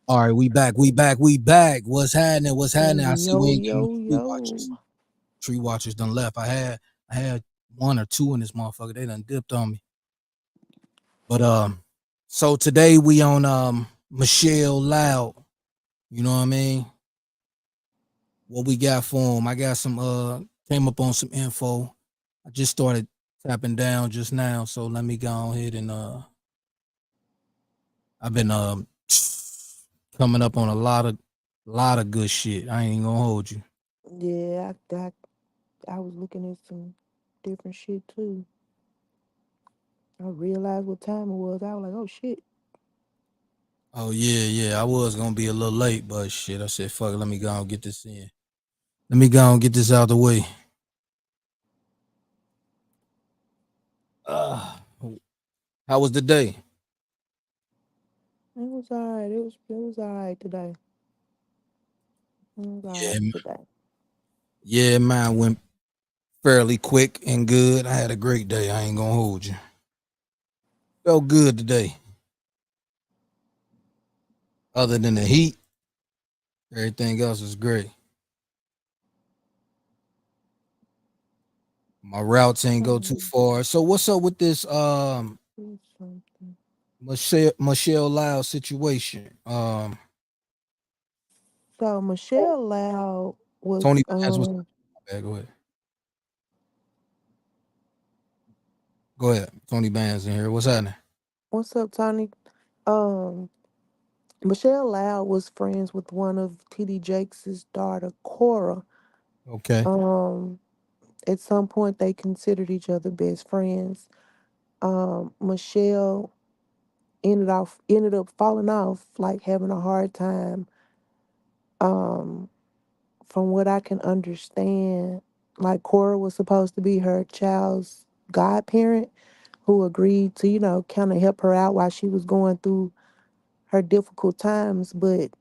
All right, we back. What's happening? What's happening? I see we Yo, ain't got no yo, tree yo. watchers. Tree watchers done left. I had one or two in this motherfucker. They done dipped on me. But so today we on Michelle Loud. You know what I mean? What we got for him? I got some came up on some info. I just started tapping down just now, so let me go ahead and I've been coming up on a lot of good shit. I ain't gonna hold you. Yeah, I was looking at some different shit too. I realized what time it was. I was like, oh shit. Oh yeah. I was gonna be a little late, but shit, I said fuck it. Let me go and get this in. Let me go and get this out of the way. Uh, how was the day? It was alright. It was alright today. It was Yeah, alright today. yeah, mine went fairly quick and good. I had a great day. I ain't gonna hold you. Felt good today. Other than the heat, everything else was great. My routes ain't go too Um, far. So what's up with this do something. Michelle Lyle situation? So Michelle Loud was Tony Bass was go ahead. Go ahead. Tony Bands in here. What's happening? what's up, Tony? Um Michelle Loud was friends with one of TD Jakes' daughter, Cora. Okay. Um at some point they considered each other best friends. Michelle ended up falling off, like having a hard time. Um, from what I can understand, like Cora was supposed to be her child's godparent who agreed to, kind of help her out while she was going through her difficult times, but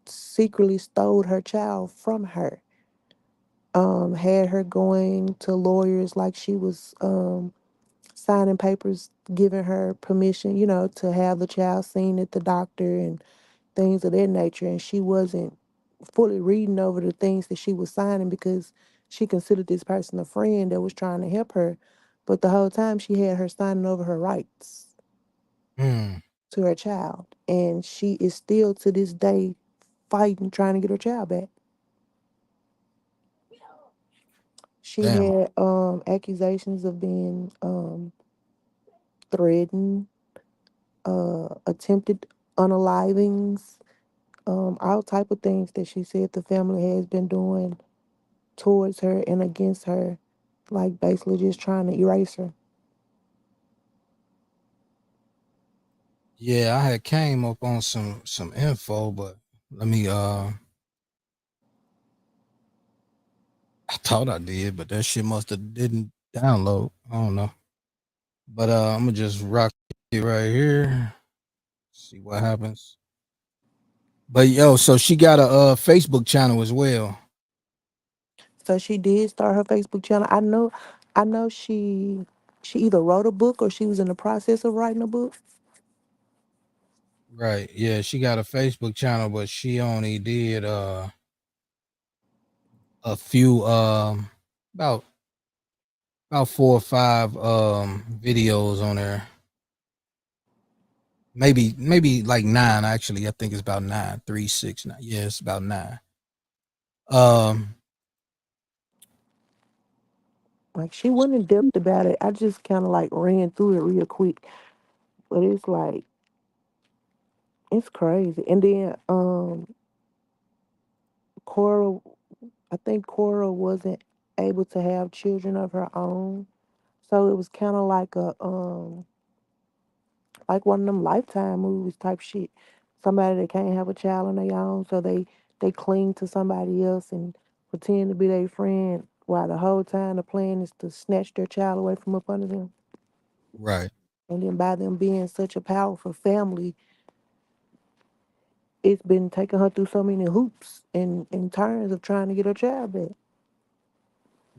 secretly stole her child from her. Had her going to lawyers like she was signing papers giving her permission, to have the child seen at the doctor and things of that nature. And she wasn't fully reading over the things that she was signing because she considered this person a friend that was trying to help her. But the whole time she had her signing over her rights Hmm. to her child. And she is still to this day fighting, trying to get her child back. She Damn. had accusations of being threatened, attempted unalivings, all type of things that she said the family has been doing towards her and against her, like basically just trying to erase her. Yeah, I had came up on some info, but let me I thought I did, but that shit must have didn't download. I don't know. But I'm gonna just rock it right here. See what happens. But yo, so she got a Facebook channel as well. So she did start her Facebook channel. I know she either wrote a book or she was in the process of writing a book. Right. Yeah, she got a Facebook channel, but she only did a few about about 4 or 5 videos on there. Maybe like 9 actually. I think it's about 9, 3, 6, 9. Yeah, it's about 9. Um Like she went in depth about it. I just kind of like ran through it real quick, but it's like it's crazy. And then Cora, I think Cora wasn't able to have children of her own, so it was kind of like one of them Lifetime movies type shit. Somebody that can't have a child on their own, so they cling to somebody else and pretend to be their friend, while the whole time the plan is to snatch their child away from up under them. right. And then by them being such a powerful family, it's been taking her through so many hoops and turns of trying to get her child back.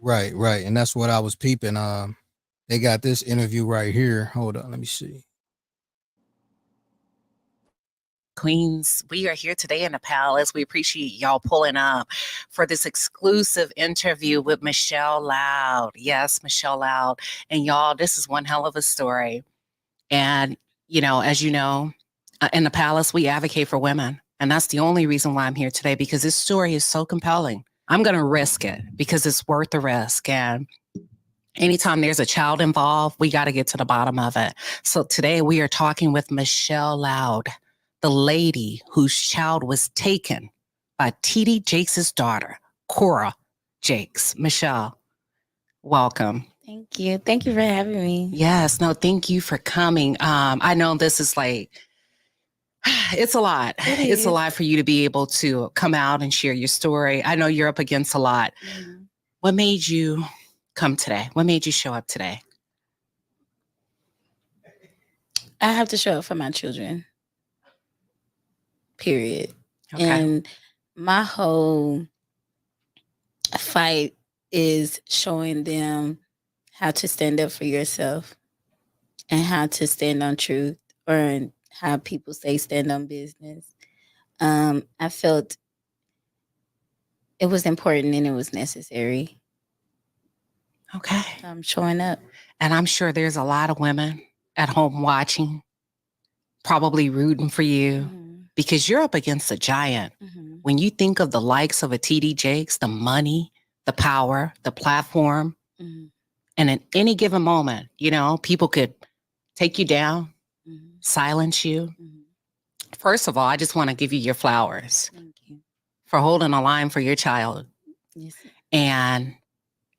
Right. And that's what I was peeping. They got this interview right here. Hold on, let me see. Queens, we are here today in the Palace. We appreciate y'all pulling up for this exclusive interview with Michelle Loud. Yes, Michelle Loud. And y'all, this is one hell of a story. And, as you know, in the Palace, we advocate for women. And that's the only reason why I'm here today, because this story is so compelling. I'm going to risk it because it's worth the risk. And anytime there's a child involved, we got to get to the bottom of it. So today we are talking with Michelle Loud, the lady whose child was taken by T.D. Jakes' daughter, Cora Jakes. Michelle, welcome. Thank you. Thank you for having me. Yes, no, thank you for coming. I know this is it's a lot. It's a lot for you to be able to come out and share your story. I know you're up against a lot. Mm-hmm. What made you come today? What made you show up today? I have to show up for my children. Period. Okay. And my whole fight is showing them how to stand up for yourself and how to stand on truth, or how people say stand on business. I felt it was important and it was necessary. Okay. So I'm showing up. And I'm sure there's a lot of women at home watching, probably rooting for you, mm-hmm. because you're up against a giant. Mm-hmm. When you think of the likes of a T.D. Jakes, the money, the power, the platform, mm-hmm. and at any given moment, people could take you down, mm-hmm. silence you. Mm-hmm. First of all, I just want to give you your flowers. Thank you. For holding a line for your child. Yes. And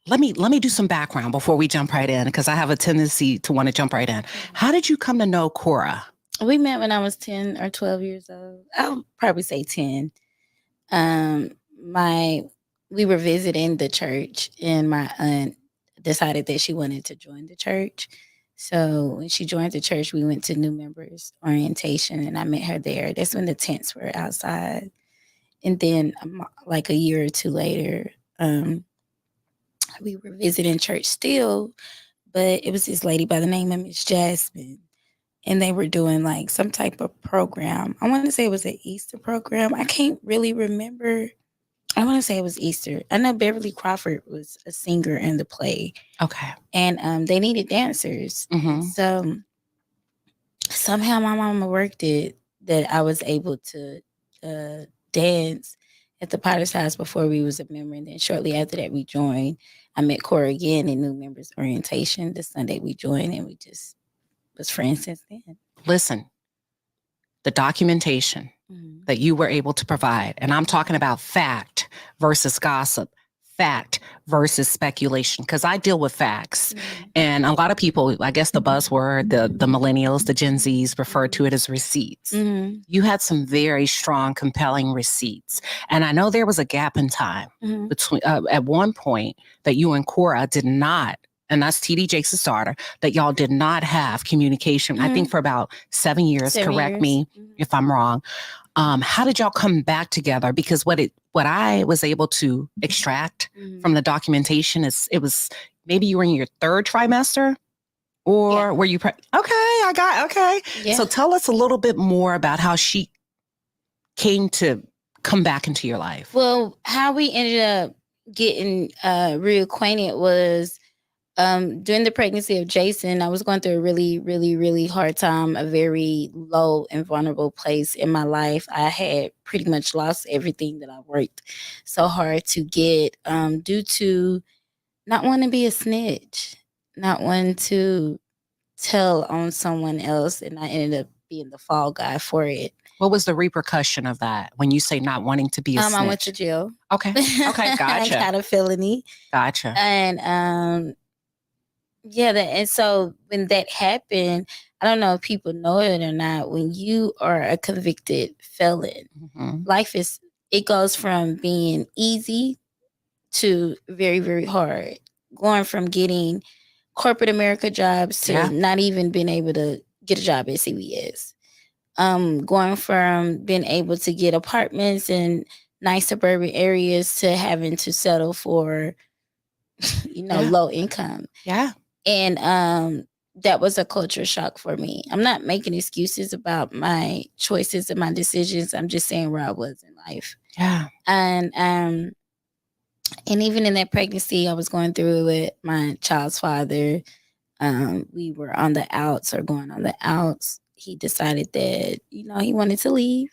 let me do some background before we jump right in, because I have a tendency to want to jump right in. Mm-hmm. How did you come to know Cora? We met when I was 10 or 12 years old. I'll probably say 10. We were visiting the church, and my aunt decided that she wanted to join the church. So when she joined the church, we went to new members orientation, and I met her there. That's when the tents were outside. And then like a year or two later, we were visiting church still, but it was this lady by the name of Miss Jasmine. And they were doing like some type of program. I want to say it was an Easter program. I can't really remember. I want to say it was Easter. I know Beverly Crawford was a singer in the play. Okay. And they needed dancers. Mm-hmm. So somehow my mama worked it that I was able to dance at the Potter's House before we was a member. And then shortly after that, we joined. I met Cora again in new members orientation the Sunday we joined, and we just was friends since then. Listen, the documentation mm-hmm. that you were able to provide, and I'm talking about fact versus gossip, fact versus speculation, because I deal with facts. Mm-hmm. And a lot of people, I guess the buzzword, the millennials, the Gen Zs refer to it as receipts. Mm-hmm. You had some very strong, compelling receipts. And I know there was a gap in time mm-hmm. between at one point that you and Cora did not, and that's T.D. Jakes' daughter, that y'all did not have communication, mm-hmm. I think for about 7 years. Correct me mm-hmm. if I'm wrong. How did y'all come back together? Because what I was able to extract mm-hmm. from the documentation is it was maybe you were in your third trimester, or were you? Okay. Yeah. So tell us a little bit more about how she came to come back into your life. Well, how we ended up getting reacquainted was during the pregnancy of Jason. I was going through a really, really, really hard time, a very low and vulnerable place in my life. I had pretty much lost everything that I worked so hard to get due to not wanting to be a snitch, not wanting to tell on someone else. And I ended up being the fall guy for it. What was the repercussion of that when you say not wanting to be a snitch? I went to jail. Okay, gotcha. I got a felony. Gotcha. And and so when that happened, I don't know if people know it or not, when you are a convicted felon, mm-hmm. life it goes from being easy to very, very hard. Going from getting corporate America jobs to not even being able to get a job at CVS. Going from being able to get apartments in nice suburban areas to having to settle for, low income. Yeah. And that was a culture shock for me. I'm not making excuses about my choices and my decisions. I'm just saying where I was in life. Yeah. And even in that pregnancy, I was going through it with my child's father. We were on the outs or going on the outs. He decided that, he wanted to leave.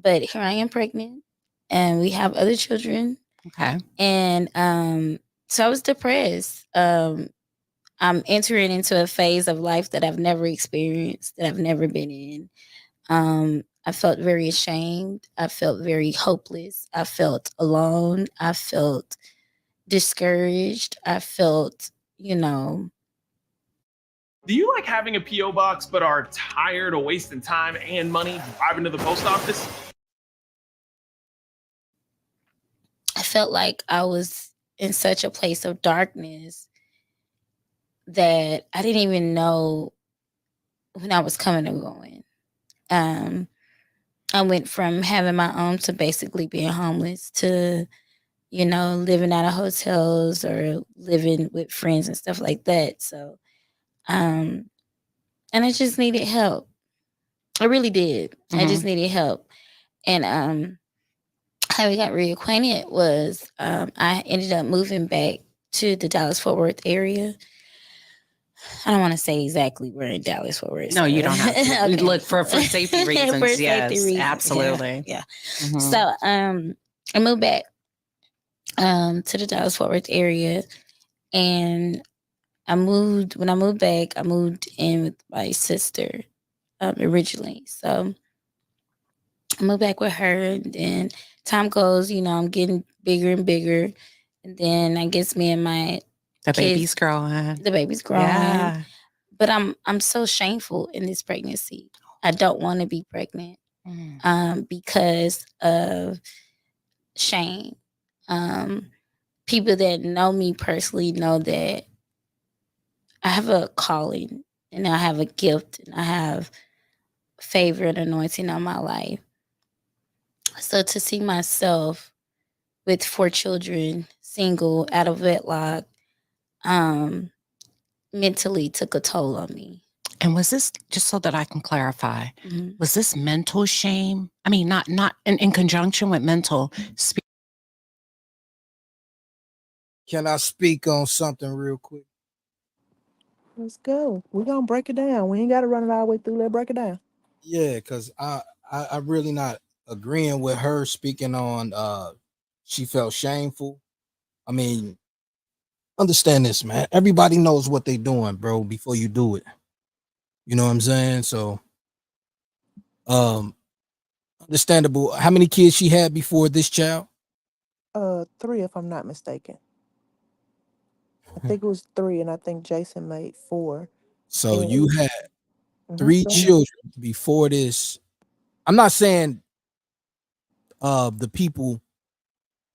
But here I am pregnant and we have other children. Okay. And so I was depressed. I'm entering into a phase of life that I've never experienced, that I've never been in. I felt very ashamed. I felt very hopeless. I felt alone. I felt discouraged. I felt, Do you like having a P.O. box but are tired of wasting time and money driving to the post office? I felt like I was in such a place of darkness that I didn't even know when I was coming and going. I went from having my own to basically being homeless to, living out of hotels or living with friends and stuff like that. So, and I just needed help. I really did. I just needed help. And how we got reacquainted was I ended up moving back to the Dallas-Fort Worth area. I don't want to say exactly where in Dallas-Fort Worth. No, you don't have to. Okay. Look, for safety reasons. For Yes, safety reasons. absolutely. Yeah. Mhm. So I moved back to the Dallas-Fort Worth area, and when I moved back, I moved in with my sister originally. So I moved back with her, and then time goes, I'm getting bigger and bigger. And then I guess me and my The kids, baby's growing. the baby's growing. Yeah. But I'm so shameful in this pregnancy. I don't want to be pregnant because of shame. People that know me personally know that I have a calling and I have a gift and I have favor and anointing on my life. So to see myself with 4 children, single, out of wedlock, mentally took a toll on me. And was this, just so that I can clarify, was this mental shame? I mean, not in conjunction with mental. Can I speak on something real quick? Let's go. We're gonna break it down. We ain't gotta run it all the way through. Let's break it down. Yeah, because I really not agreeing with her speaking on she felt shameful. I mean, understand this, man. Everybody knows what they doing, bro, before you do it. You know what I'm saying? So understandable. How many kids she had before this child? 3, if I'm not mistaken. I think it was 3, and I think Jason made 4. So And you had 3 go ahead. children before this. I'm not saying the people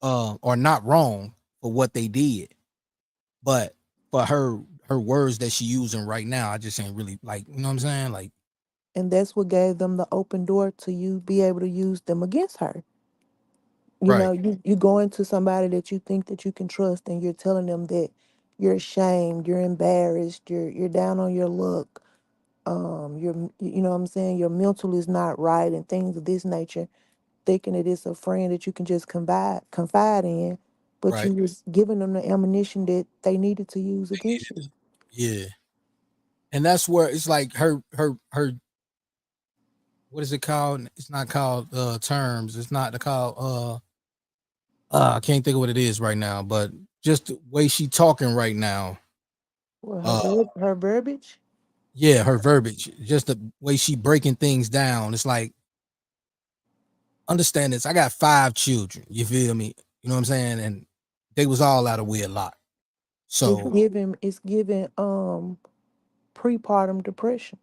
are not wrong for what they did, but for her words that she using right now, I just ain't really like, you know what I'm saying? Like, And that's what gave them the open door to you be able to use them against her. You right, know, you go into somebody that you think that you can trust, and you're telling them that you're ashamed, you're embarrassed, you're down on your luck. You know what I'm saying, your mental is not right and things of this nature, thinking that it's a friend that you can just confide in, but right. you was giving them the ammunition that they needed to use They against needed you. Yeah. And that's where it's like her what is it called? It's not called terms. It's not called I can't think of what it is right now, but just the way she talking right now. Well, her verbiage. Yeah, her verbiage, just the way she breaking things down. It's like, understand this. I got 5 children. You feel me? You know what I'm saying? And they was all out of wedlock. So It's giving prepartum depression.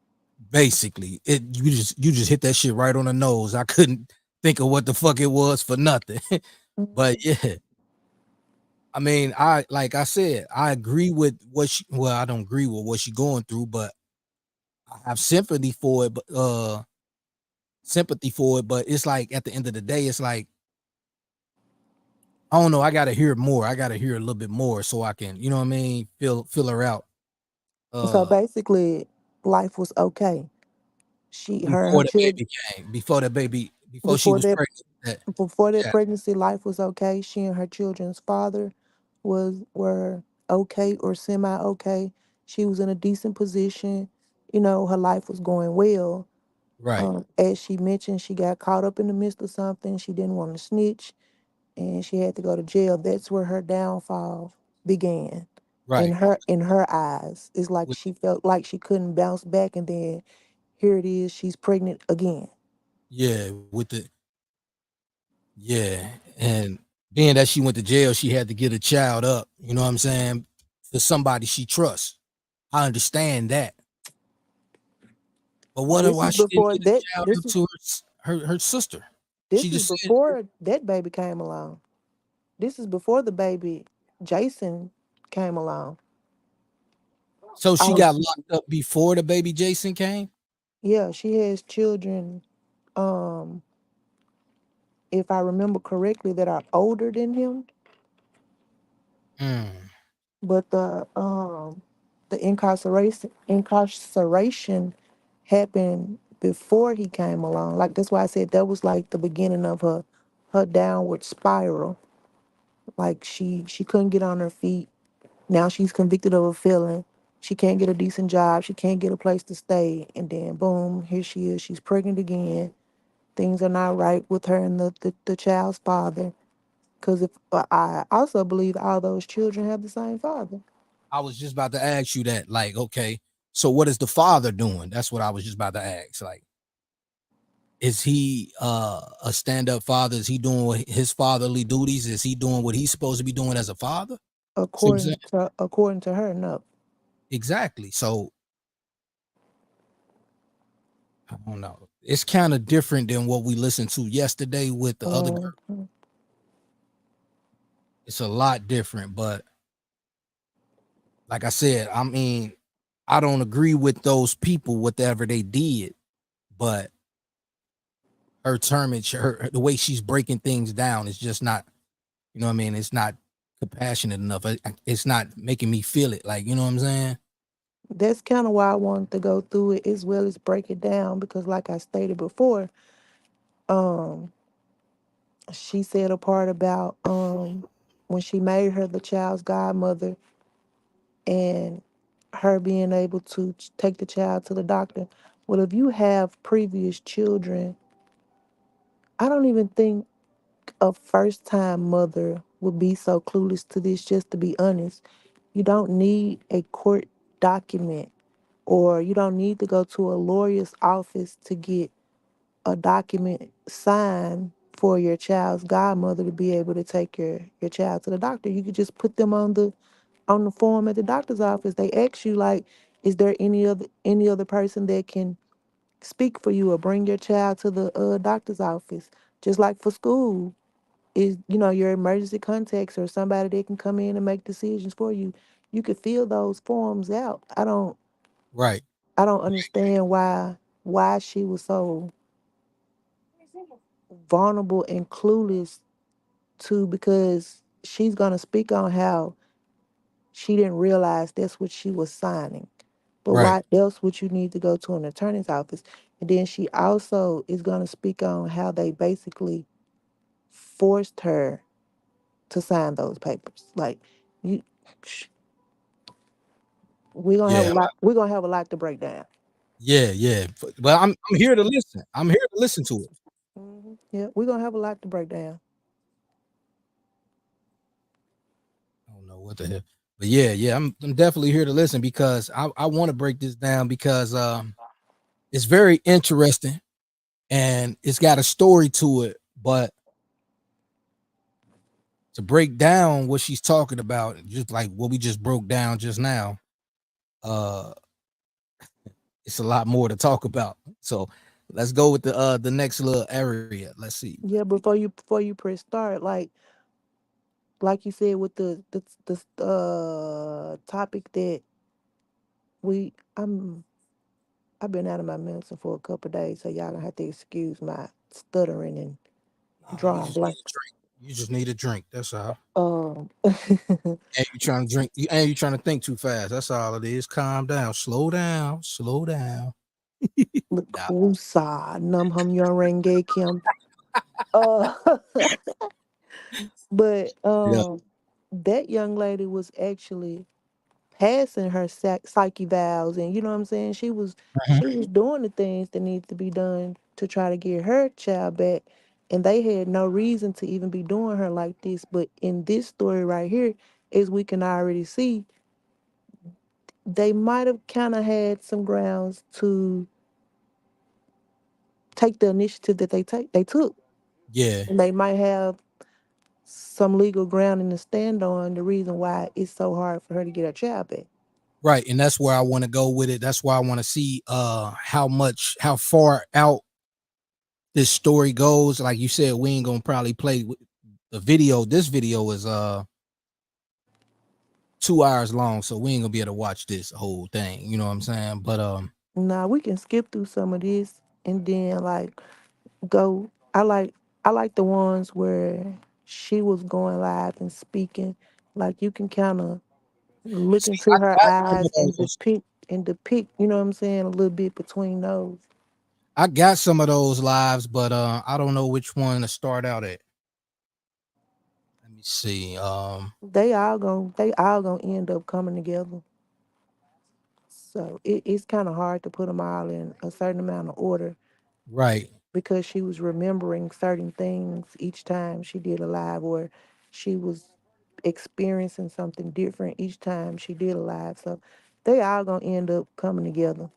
basically, you just hit that shit right on the nose. I couldn't think of what the fuck it was for nothing. But yeah, I mean, like I said, I agree with I don't agree with what she going through, but I have sympathy for it. But it's like at the end of the day, it's like, I don't know. I gotta hear more. I gotta hear a little bit more so I can, you know what I mean, feel her out. So uh basically, life was okay. Her and her before the children, baby came, before she before was that, pregnant. That before that yeah, pregnancy, life was okay. She and her children's father were okay or semi okay. She was in a decent position. Her life was going well. right, As she mentioned, she got caught up in the midst of something. She didn't want to snitch, and she had to go to jail. That's where her downfall began. In right. her eyes, it's like With she felt like she couldn't bounce back, and then here it is, she's pregnant again. yeah, with the yeah, and being that she went to jail, she had to get a child up. You know what I'm saying? For somebody she trusts. I understand that. But what? This Why is she didn't before get a that. child up to her sister? She This is just said before that baby came along. This is before the baby Jason came along. so. She Oh, got locked up before the baby Jason came. yeah, she has children. Um, if I remember correctly, that are older than him. Mm, But the incarceration happened before he came along. Like that's why I said that was like the beginning of her downward spiral. Like she couldn't get on her feet. Now she's convicted of a felon. She can't get a decent job. She can't get a place to stay. And then boom, here she is. She's pregnant again. Things are not right with her and the child's father. Because if I also believe all those children have the same father. I was just about to ask you that. Like, okay, so what is the father doing? That's what I was just about to ask. Like, is he a stand-up father? Is he doing his fatherly duties? Is he doing what he's supposed to be doing as a father? See what I'm saying? According to her, no. Exactly. So I don't know. It's kind of different than what we listened to yesterday with the other girl. Mhm. It's a lot different, but like I said, I mean, I don't agree with those people, whatever they did, but her termage, her the way she's breaking things down is just not, you know what I mean? It's not compassionate enough. It's not making me feel it. Like, you know what I'm saying? That's kind of why I wanted to go through it as well as break it down because, like I stated before, um, she said a part about when she made her the child's godmother and her being able to take the child to the doctor. Well, if you have previous children, I don't even think a first time mother would be so clueless to this, just to be honest. You don't need a court document or you don't need to go to a lawyer's office to get a document signed for your child's godmother to be able to take your child to the doctor. You could just put them on the form at the doctor's office. They ask you like, is there any other person that can speak for you or bring your child to the doctor's office? Just like for school, is your emergency contacts or somebody that can come in and make decisions for you. You could fill those forms out. Right. I don't understand why she was so vulnerable and clueless to, because she's gonna speak on how she didn't realize that's what she was signing. But Right. why else would you need to go to an attorney's office? And then she also is gonna speak on how they basically forced her to sign those papers. Like you we're gonna have a Yeah. lot we're gonna have a lot to break down. Yeah. Yeah. But I'm here to listen. I'm here to listen to it. Yeah, we're gonna have a lot to break down. I don't know what the hell. But yeah, yeah, I'm definitely here to listen because I want to break this down because it's very interesting and it's got a story to it, but to break down what she's talking about, just like what we just broke down just now, uh it's a lot more to talk about. So let's go with the next little area. Let's see. Yeah, before you press start, like you said with the topic that we I've been out of my medicine for a couple of days, so y'all gonna have to excuse my stuttering and Nah, you drawing just need a blanks. drink. You just need a drink. That's all. Um, And you trying to drink, and you trying to think too fast. That's all it is. Calm down. Slow down. Slow down. the Nah. Kusa, Namham Yorenge Kim. Uh, but Yeah. that young lady was actually passing her psyche vows, and you know what I'm saying. Mhm. She was doing the things that needed to be done to try to get her child back, and they had no reason to even be doing her like this. But in this story right here, as we can already see, they might have kind of had some grounds to take the initiative that they took. Yeah. And they might have some legal grounding to stand on the reason why it's so hard for her to get her child back. Right. And that's where I want to go with it. That's why I want to see how far out this story goes. Like you said, we ain't gonna probably play with the video. This video is 2 hours long, so we ain't gonna be able to watch this whole thing. You know what I'm saying? But Now we can skip through some of this and then like go. I like the ones where she was going live and speaking. Like you can kind of look see, into I her got some of eyes and those. depict. You know what I'm saying? A little bit between those. I got some of those lives, but I don't know which one to start out at. Let me see. They all gonna end up coming together. So it's kind of hard to put them all in a certain amount of order Right. because she was remembering certain things each time she did a live, or she was experiencing something different each time she did a live. So they all gonna end up coming together.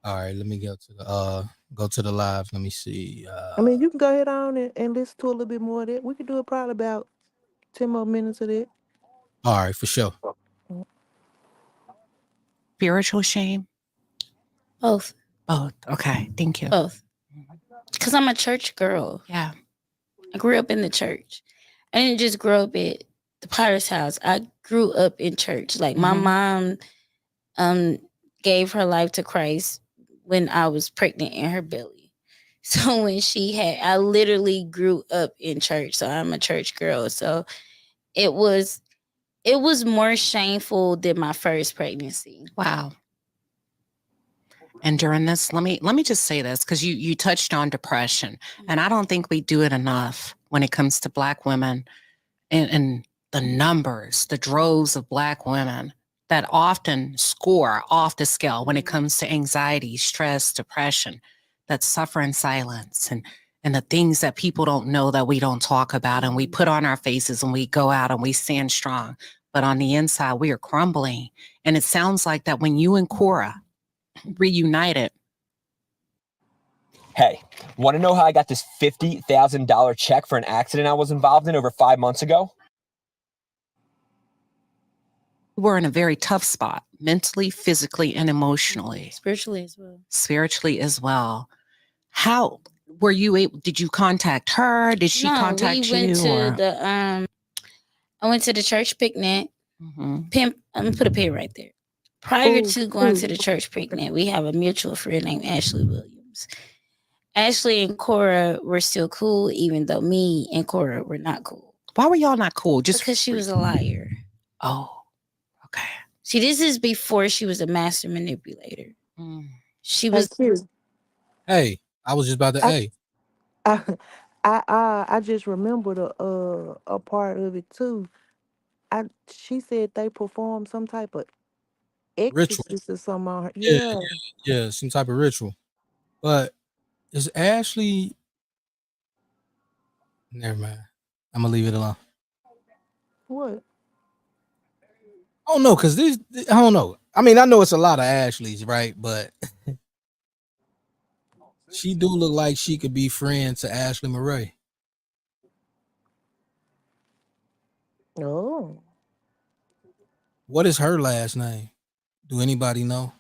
All right, let me go to the live. Let me see. I mean, you can go ahead on and listen to a little bit more of that. We could do it probably about 10 more minutes of that. All right, for sure. Spiritual shame? Both. Both. Okay. Thank you. Both. Because I'm a church girl. Yeah. I grew up in the church. I didn't just grow up at the Potter's house. I grew up in church. Like my mom gave her life to Christ when I was pregnant in her belly. So when I literally grew up in church. So I'm a church girl. So it was more shameful than my first pregnancy. Wow. And during this, let me just say this, because you touched on depression, and I don't think we do it enough when it comes to Black women, and the numbers, the droves of Black women that often score off the scale when it comes to anxiety, stress, depression, that suffer in silence, and the things that people don't know, that we don't talk about, and we put on our faces and we go out and we stand strong, but on the inside we are crumbling. And it sounds like that when you and Cora reunited. Hey, want to know how I got this $50,000 check for an accident I was involved in over 5 months ago? We're in a very tough spot, mentally, physically, and emotionally. Spiritually as well. Spiritually as well. How were you able? Did you contact her? Did she contact we went you? to I went to the church picnic. I'm gonna put a pin right there. Prior to going to the church picnic, we have a mutual friend named Ashley Williams. Ashley and Cora were still cool, even though me and Cora were not cool. Why were y'all not cool? Just because she was a liar. Oh, okay. See, this is before she was a master manipulator. She was. Hey, I was just about to. I just remembered a part of it too. She said they performed some type of Ritual. exorcist or something on her. Yeah, some type of ritual. But is Ashley? Never mind. I'm gonna leave it alone. What? Oh no, because I don't know. I mean, I know it's a lot of Ashleys, right? But she do look like she could be friends to Ashley Murray. Oh. What is her last name? Do anybody know?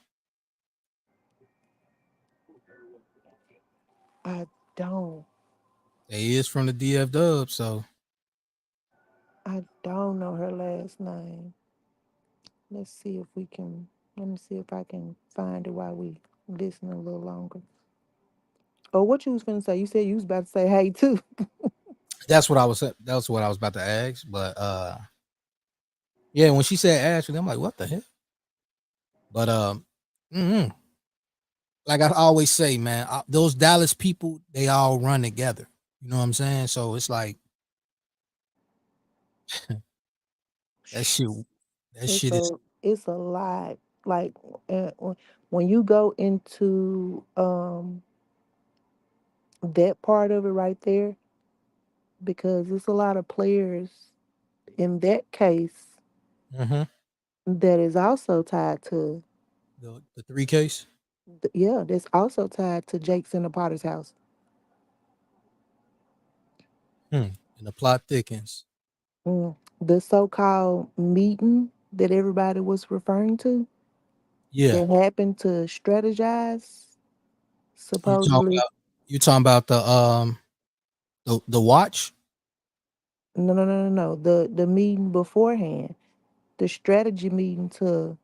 I don't. They is from the DF Dub, so I don't know her last name. Let's see if we can. Let me see if I can find it while we listen a little longer. Oh, what you was finna say? You said you was about to say hey too. That's what I was about to ask. But yeah, when she said Ashley, I'm like, what the hell? But like I always say, man, those Dallas people, they all run together. You know what I'm saying? So it's like that shit. That It's shit is a lot. Like when you go into that part of it right there, because it's a lot of players in that case the that is also tied to, 3 case. yeah, that's also tied to Jake's and the Potter's house. And the plot thickens. The so-called meeting that everybody was referring to Yeah, that happened to strategize, you talking supposedly. about the watch. No. The meeting beforehand, the strategy meeting to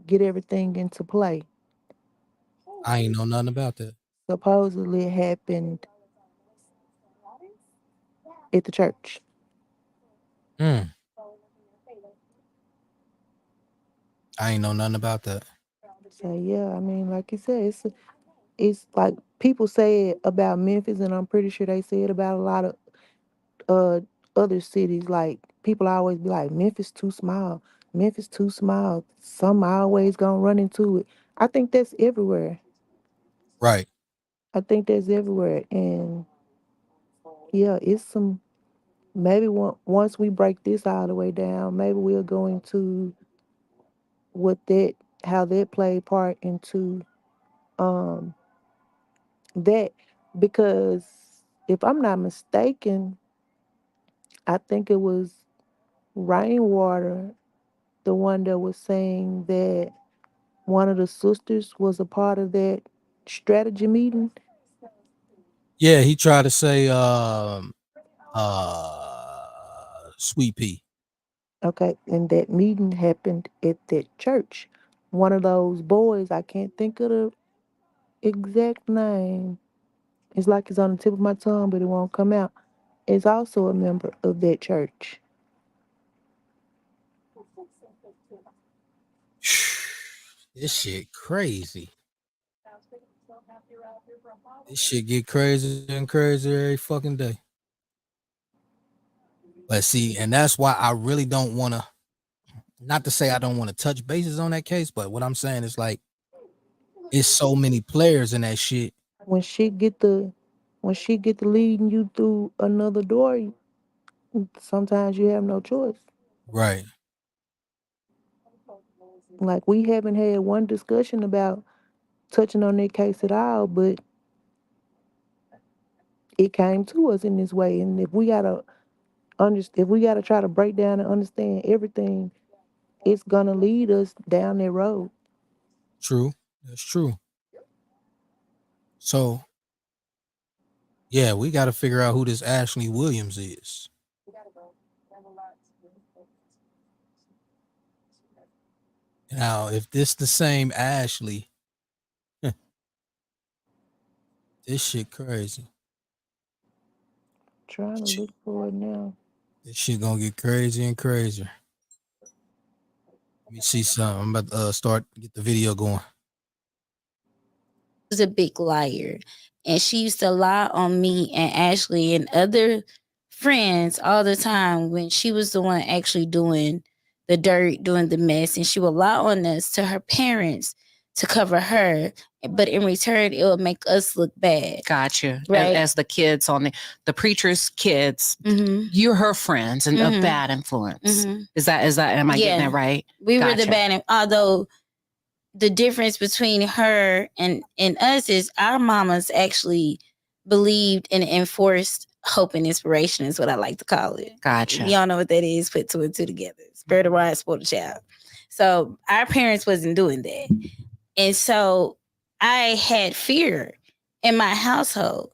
get everything into play. I ain't know nothing about that. Supposedly it happened at the church. I ain't know nothing about that. So yeah, I mean, like you said, it's like people say it about Memphis, and I'm pretty sure they say it about a lot of uh other cities. Like people always be like, Memphis too small. Memphis too small. Some always gonna run into it. I think that's everywhere. Right. I think that's everywhere. And yeah, it's some maybe once we break this all the way down, maybe we'll go into what that how that played part into um that, because if I'm not mistaken, I think it was Rainwater, the one that was saying that one of the sisters was a part of that strategy meeting. Yeah, he tried to say Sweet Pea. Okay, and that meeting happened at that church. One of those boys, I can't think of the exact name. It's like it's on the tip of my tongue, but it won't come out. Is also a member of that church. This shit crazy. This shit get crazier and crazier every fucking day. But see, and that's why I really don't want to. Not to say I don't want to touch bases on that case, but what I'm saying is like, it's so many players in that shit. When she get the when she get to leading you through another door, sometimes you have no choice. Right. Like we haven't had one discussion about touching on that case at all, but it came to us in this way. And if we gotta try to break down and understand everything, it's gonna lead us down that road. True. That's true. So yeah, we got to figure out who this Ashley Williams is. Now, if this the same Ashley, this shit crazy. Trying to look for it now. This shit gonna get crazy and crazier. Let me see something. I'm about to get the video going. Was a big liar, and she used to lie on me and Ashley and other friends all the time when she was the one actually doing the dirt, doing the mess, and she would lie on us to her parents to cover her, but in return it would make us look bad. Gotcha. Right. As the kids on the preacher's kids, Mm-hmm. you're her friends and a Mhm. bad influence. Mm-hmm. Is that am I Yeah. getting that right? We were the Gotcha. bad, although the difference between her and us is our mamas actually believed and enforced hope and inspiration, is what I like to call it. Gotcha. Y'all know what that is, put two and two together. Spirit of wise, spoiled child. So our parents wasn't doing that. And so I had fear in my household.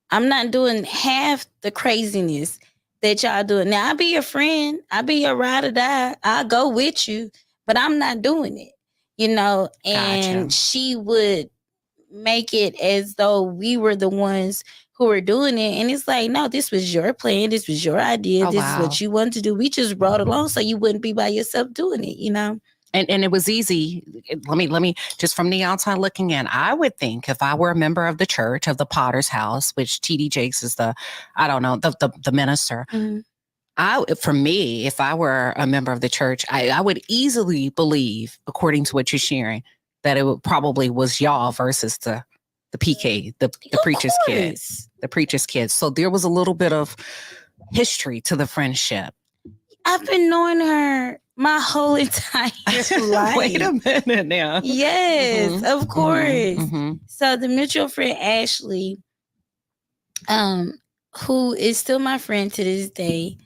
I'm not doing half the craziness that y'all doing. Now, I'll be your friend. I'll be your ride or die. I'll go with you, but I'm not doing it, and Gotcha. she would make it as though we were the ones who were doing it. And it's like, no, this was your plan. This was your idea. Oh, This wow. is what you wanted to do. We just brought along so you wouldn't be by yourself doing it, you know? And it was easy. Let me just from the outside looking in, I would think if I were a member of the church of the Potter's House, which TD Jakes is the minister. Mm-hmm. For me, if I were a member of the church, I would easily believe, according to what you're sharing, that it probably was y'all versus the PK, the preacher's kids, the preacher's kids. So there was a little bit of history to the friendship. I've been knowing her my whole entire life. Wait a minute now. Yes, Mhm, of course. mhm. So the mutual friend Ashley, who is still my friend to this day,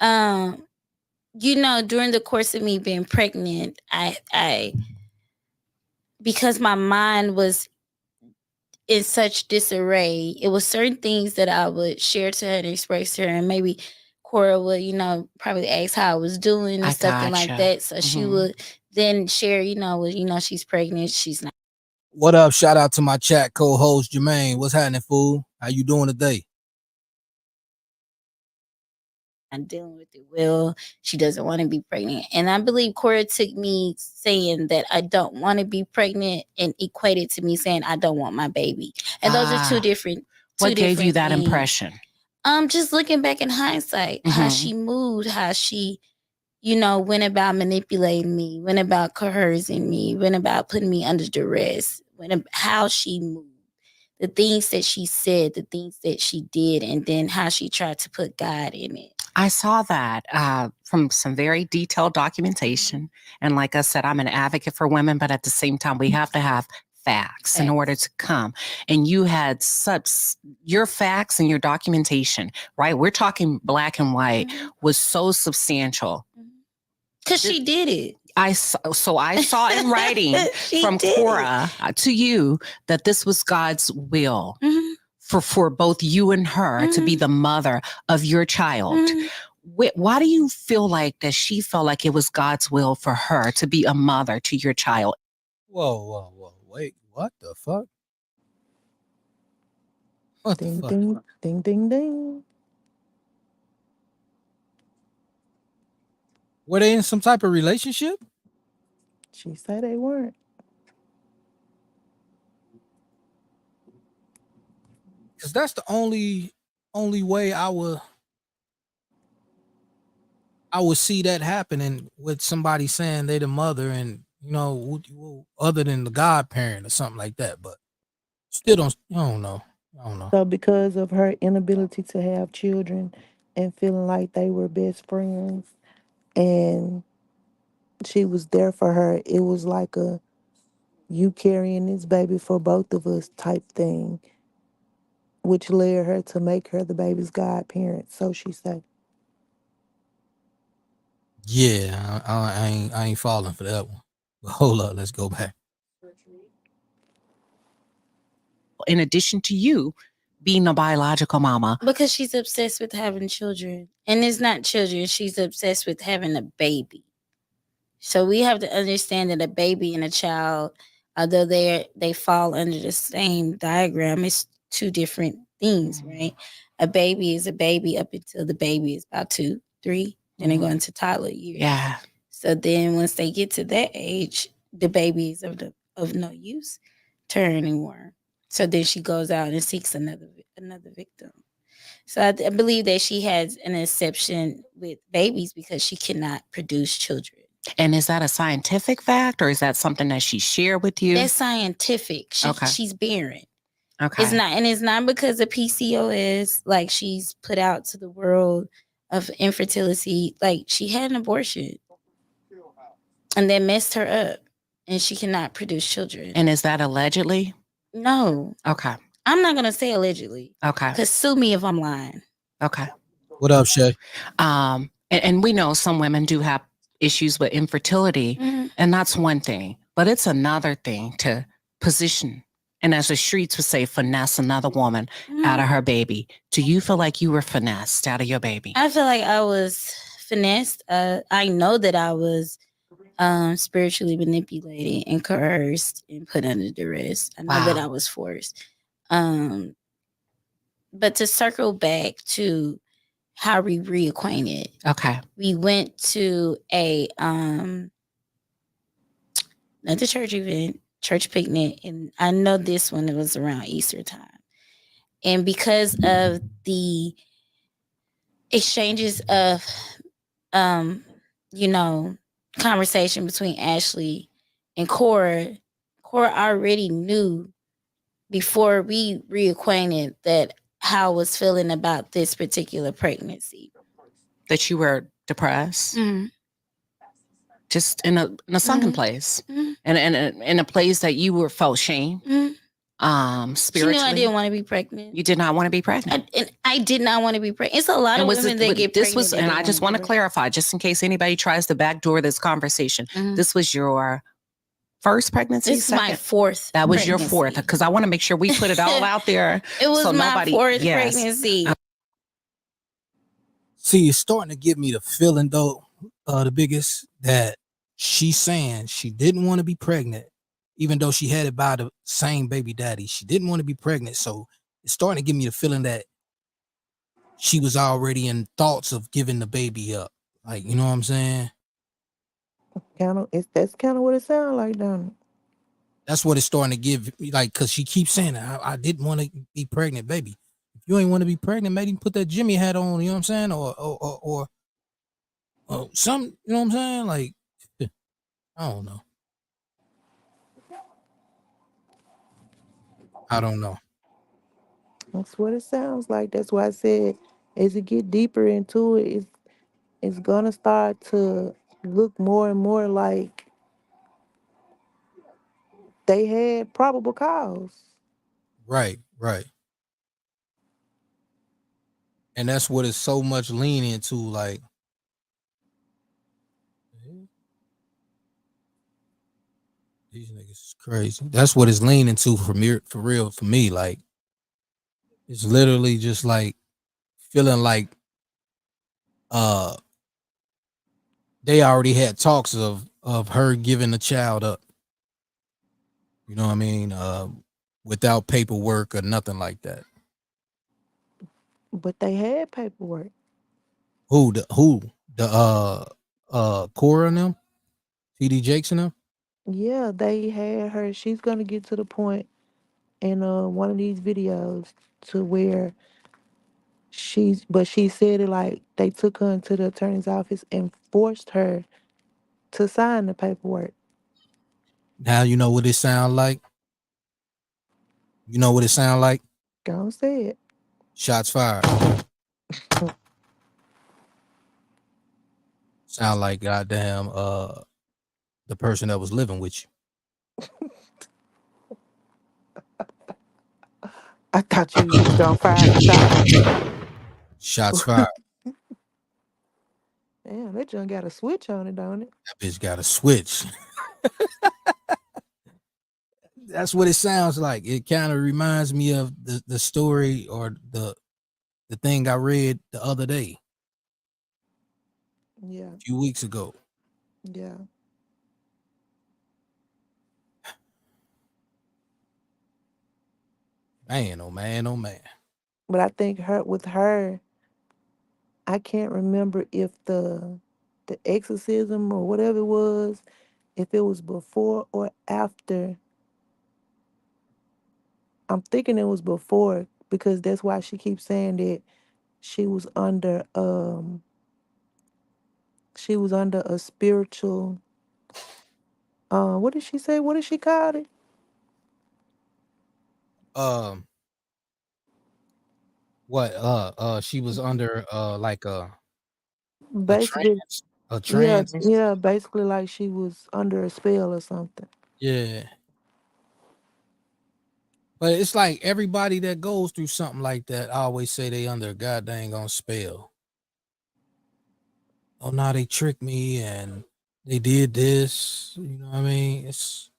you know, during the course of me being pregnant, I because my mind was in such disarray, it was certain things that I would share to her and express to her, and maybe Cora would, you know, probably ask how I was doing and something like gotcha. that. So she would then share, you know, with, you know, she's pregnant, she's not What up? Shout out to my chat co-host Jermaine. What's happening, fool? How you doing today? dealing with it well. She doesn't want to be pregnant. And I believe Cora took me saying that I don't want to be pregnant and equated to me saying I don't want my baby. And those are two different What gave you that things. impression? Just looking back in hindsight, how she moved, how she, you know, went about manipulating me, went about coercing me, went about putting me under duress, how she moved, the things that she said, the things that she did, and then how she tried to put God in it. I saw that from some very detailed documentation. And like I said, I'm an advocate for women, but at the same time, we have to have facts in order to come. And you had your facts and your documentation, right? We're talking black and white, was so substantial. Because she did it. I saw in writing from Cora to you that this was God's will. For both you and her to be the mother of your child. Why do you feel like that she felt like it was God's will for her to be a mother to your child? Whoa. Wait, what the fuck? What the Ding, fuck? ding, ding, ding, ding. Were they in some type of relationship? She said they weren't. Because that's the only way I would see that happening, with somebody saying they the mother, and you know, other than the godparent or something like that. But still I don't know. So because of her inability to have children and feeling like they were best friends and she was there for her, it was like a you carrying this baby for both of us type thing, which led her to make her the baby's godparent, so she said. Yeah, I ain't falling for that one. But hold up, let's go back. In addition to you being a biological mama. Because she's obsessed with having children. And it's not children, she's obsessed with having a baby. So we have to understand that a baby and a child, although they fall under the same diagram, it's two different things, right? A baby is a baby up until the baby is about 2, 3, then they go into toddler years. Yeah. So then once they get to that age, the baby is of no use to her anymore. So then she goes out and seeks another victim. So I believe that she has an exception with babies because she cannot produce children. And is that a scientific fact, or is that something that she shared with you? That's scientific. She's barren. Okay. It's not because of PCOS, like she's put out to the world of infertility. Like she had an abortion and that messed her up and she cannot produce children. And is that allegedly? No. Okay. I'm not going to say allegedly. Okay. Because sue me if I'm lying. Okay. What up, Shay? And we know some women do have issues with infertility, and that's one thing. But it's another thing to position, and as the streets would say, finesse another woman out of her baby. Do you feel like you were finessed out of your baby? I feel like I was finessed. I know that I was spiritually manipulated and coerced and put under duress. I know that I was forced. but to circle back to how we reacquainted, Okay. we went to a another church event, church picnic, and I know this one, it was around Easter time. And because of the exchanges of conversation between Ashley and Cora already knew before we reacquainted that how I was feeling about this particular pregnancy. That you were depressed, Mm-hmm. just in a sunken place, and in a place that you were felt shame. Spiritually, She knew I didn't want to be pregnant. You did not want to be pregnant. I did not want to be pregnant. It's a lot of women that get pregnant. And I just want to clarify, just in case anybody tries to backdoor this conversation, this was your first pregnancy? This is my fourth. That was your fourth, because I want to make sure we put it all out there. It was my fourth pregnancy. See, it's starting to give me the feeling, though, the biggest, that she's saying she didn't want to be pregnant, even though she had it by the same baby daddy. She didn't want to be pregnant. So it's starting to give me the feeling that she was already in thoughts of giving the baby up. Like, you know what I'm saying? That's kind of what it sounds like, don't it? That's what it's starting to give, like, because she keeps saying, I didn't want to be pregnant, baby. If you ain't want to be pregnant, maybe put that Jimmy hat on, you know what I'm saying? Or something, you know what I'm saying? Like, I don't know. I don't know. That's what it sounds like. That's why I said, as it get deeper into it, it's gonna start to look more and more like they had probable cause. Right. And that's what it's so much leaning to, like, these niggas is crazy. That's what it's leaning to for real, for me. Like, it's literally just like feeling like they already had talks of her giving the child up. You know what I mean? Without paperwork or nothing like that. But they had paperwork. Who? The Cora and them? TD Jakes and them? Yeah, they had her. She's gonna get to the point in one of these videos to where she said it like they took her into the attorney's office and forced her to sign the paperwork. Now you know what it sound like? You know what it sound like? Don't say it. Shots fired. Sound like goddamn the person that was living with you. I thought you was gonna fire the shot. Shots fired. Damn, that junk got a switch on it, don't it? That bitch got a switch. That's what it sounds like. It kind of reminds me of the story or the thing I read the other day. Yeah. A few weeks ago. Yeah. Man, oh man. But I think with her, I can't remember if the exorcism or whatever it was, if it was before or after. I'm thinking it was before, because that's why she keeps saying that she was under a spiritual, what did she say? What did she call it? She was under like a Basically, trance. yeah, basically like she was under a spell or something. Yeah. But it's like everybody that goes through something like that, I always say they under a goddamn on spell. Oh, now they tricked me and they did this. You know what I mean? It's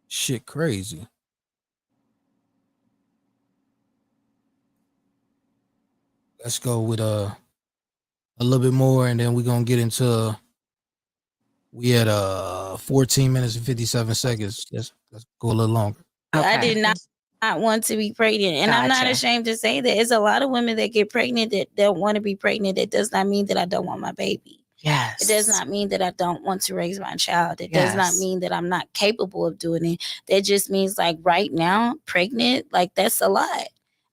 shit crazy. Let's go with a little bit more, and then we're gonna get into. We had 14 minutes and 57 seconds. Let's go a little longer. Okay. I did not. I want to be pregnant. And I'm not Gotcha. ashamed to say that. It's a lot of women that get pregnant that don't want to be pregnant. That does not mean that I don't want my baby. Yes. It does not mean that I don't want to raise my child. It does not Yes. mean that I'm not capable of doing it. That just means like right now, pregnant, like that's a lot.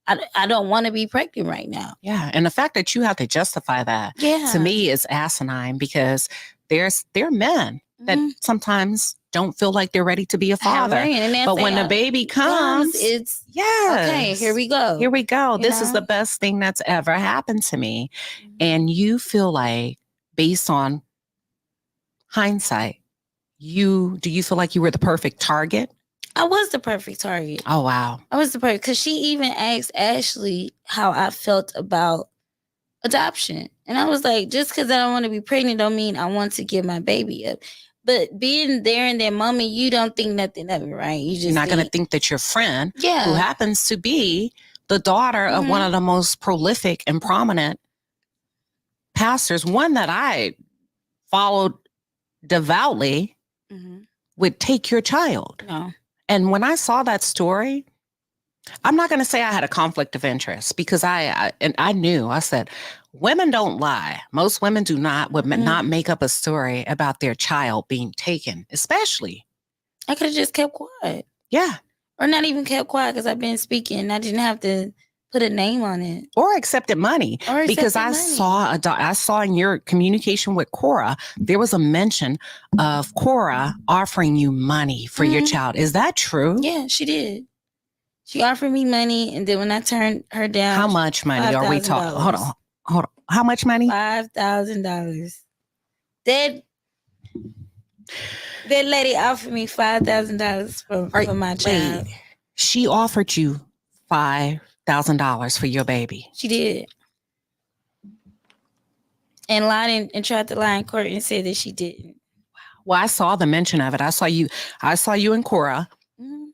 I don't want to be pregnant right now. Yeah. And the fact that you have to justify that Yeah. to me is asinine, because there are men that Mhm. sometimes don't feel like they're ready to be a father. Right. And if But they when the are- baby comes, it's yes. okay. Here we go. Here we go. You This is know? the best thing that's ever happened to me. Mhm. And you feel like, based on hindsight, do you feel like you were the perfect target? I was the perfect target. Oh, wow. I was the perfect, because she even asked Ashley how I felt about adoption. And I was like, just because I don't want to be pregnant don't mean I want to give my baby up. But being there in that moment, you don't think nothing of it, right? You just You're not going to think that your friend, yeah. who happens to be the daughter of one of the most prolific and prominent pastors, one that I followed devoutly, Mhm. would take your child. No. And when I saw that story, I'm not going to say I had a conflict of interest, because I knew, I said, women don't lie. Most women would not make up a story about their child being taken, especially. I could have just kept quiet. Yeah. Or not even kept quiet, because I've been speaking. I didn't have to put a name on it. Or accepted money. Or Because accepted money. I saw in your communication with Cora, there was a mention of Cora offering you money for your child. Is that true? Yeah, she did. She offered me money, and then when I turned her down, How much money are we talking? $5,000. Hold on. How much money? $5,000. That lady offered me $5,000 for my child. Wait, she offered you $5,000 for your baby. She did. And lied and tried to lie in court and said that she didn't. Well, I saw the mention of it. I saw you and Cora Mhm.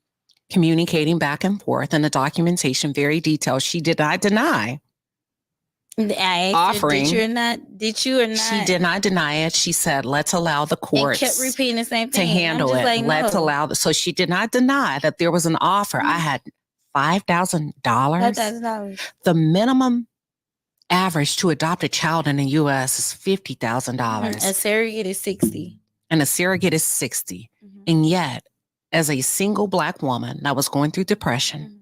communicating back and forth, and the documentation very detailed. She did not deny. I asked Offering. her, did you or not? She did not deny it. She said, let's allow the And courts kept repeating the same to thing. handle I'm it. just like, Let's no. allow so she did not deny that there was an offer. I had $5,000. $5,000. The minimum average to adopt a child in the U.S. is $50,000. A surrogate is $60. And a surrogate is $60. Mhm. And yet, as a single Black woman that was going through depression, Mhm.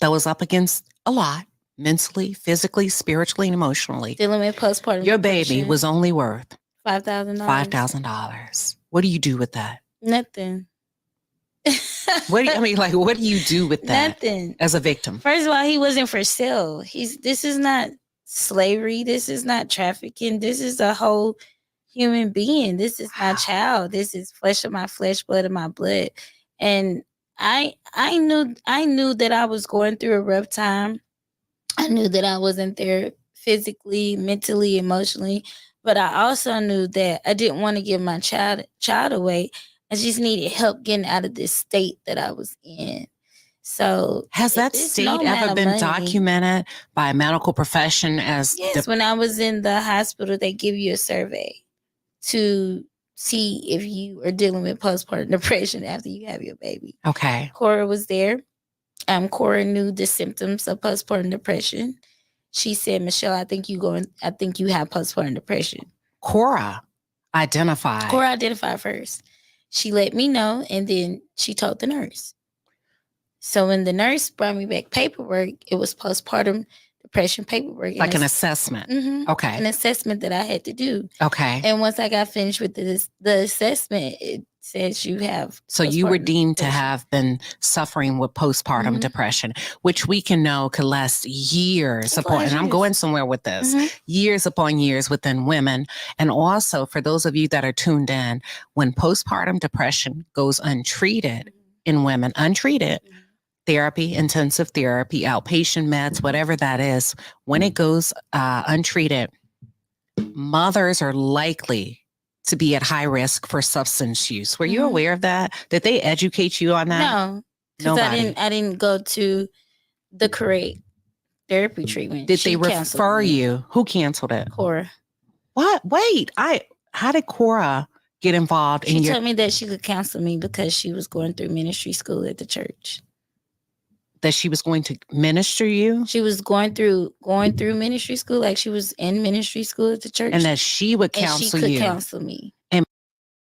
that was up against a lot, mentally, physically, spiritually, and emotionally, Dealing with postpartum your baby depression. was only worth $5,000. $5,000. What do you do with that? Nothing. What do you do with that Nothing. as a victim? First of all, he wasn't for sale. This is not slavery. This is not trafficking. This is a whole human being. This is my child. This is flesh of my flesh, blood of my blood. And I knew that I was going through a rough time. I knew that I wasn't there physically, mentally, emotionally, but I also knew that I didn't want to give my child away. I just needed help getting out of this state that I was in. So Has that it's state no amount ever of been money. documented by a medical profession as Yes, when I was in the hospital, they give you a survey to see if you are dealing with postpartum depression after you have your baby. okay. Cora was there. Cora knew the symptoms of postpartum depression. She said, Michelle, I think you have postpartum depression. Cora identified. Cora identified first. She let me know, and then she told the nurse. So when the nurse brought me back paperwork, it was postpartum depression paperwork. Like an assessment. Mhm. Okay. An assessment that I had to do. Okay. And once I got finished with the assessment, it says you have. So you were postpartum deemed to depression. have been suffering with postpartum Mhm. depression, which we can know could last years It upon, lasts and I'm years. going somewhere with this, Mhm. years upon years within women. And also for those of you that are tuned in, when postpartum depression goes untreated in women, untreated, therapy, intensive therapy, outpatient meds, whatever that is, when it goes untreated, mothers are likely to be at high risk for substance use. Were you Mhm. aware of that? Did they educate you on that? No, because Nobody. I didn't go to the correct therapy treatment. Did She they canceled refer me. you? Who canceled it? Cora. What? Wait, how did Cora get involved in She your? told me that she could counsel me because she was going through ministry school at the church. that she was going to minister you, She was going through ministry school, like she was in ministry school at the church, and that she would and she counsel could you. counsel me.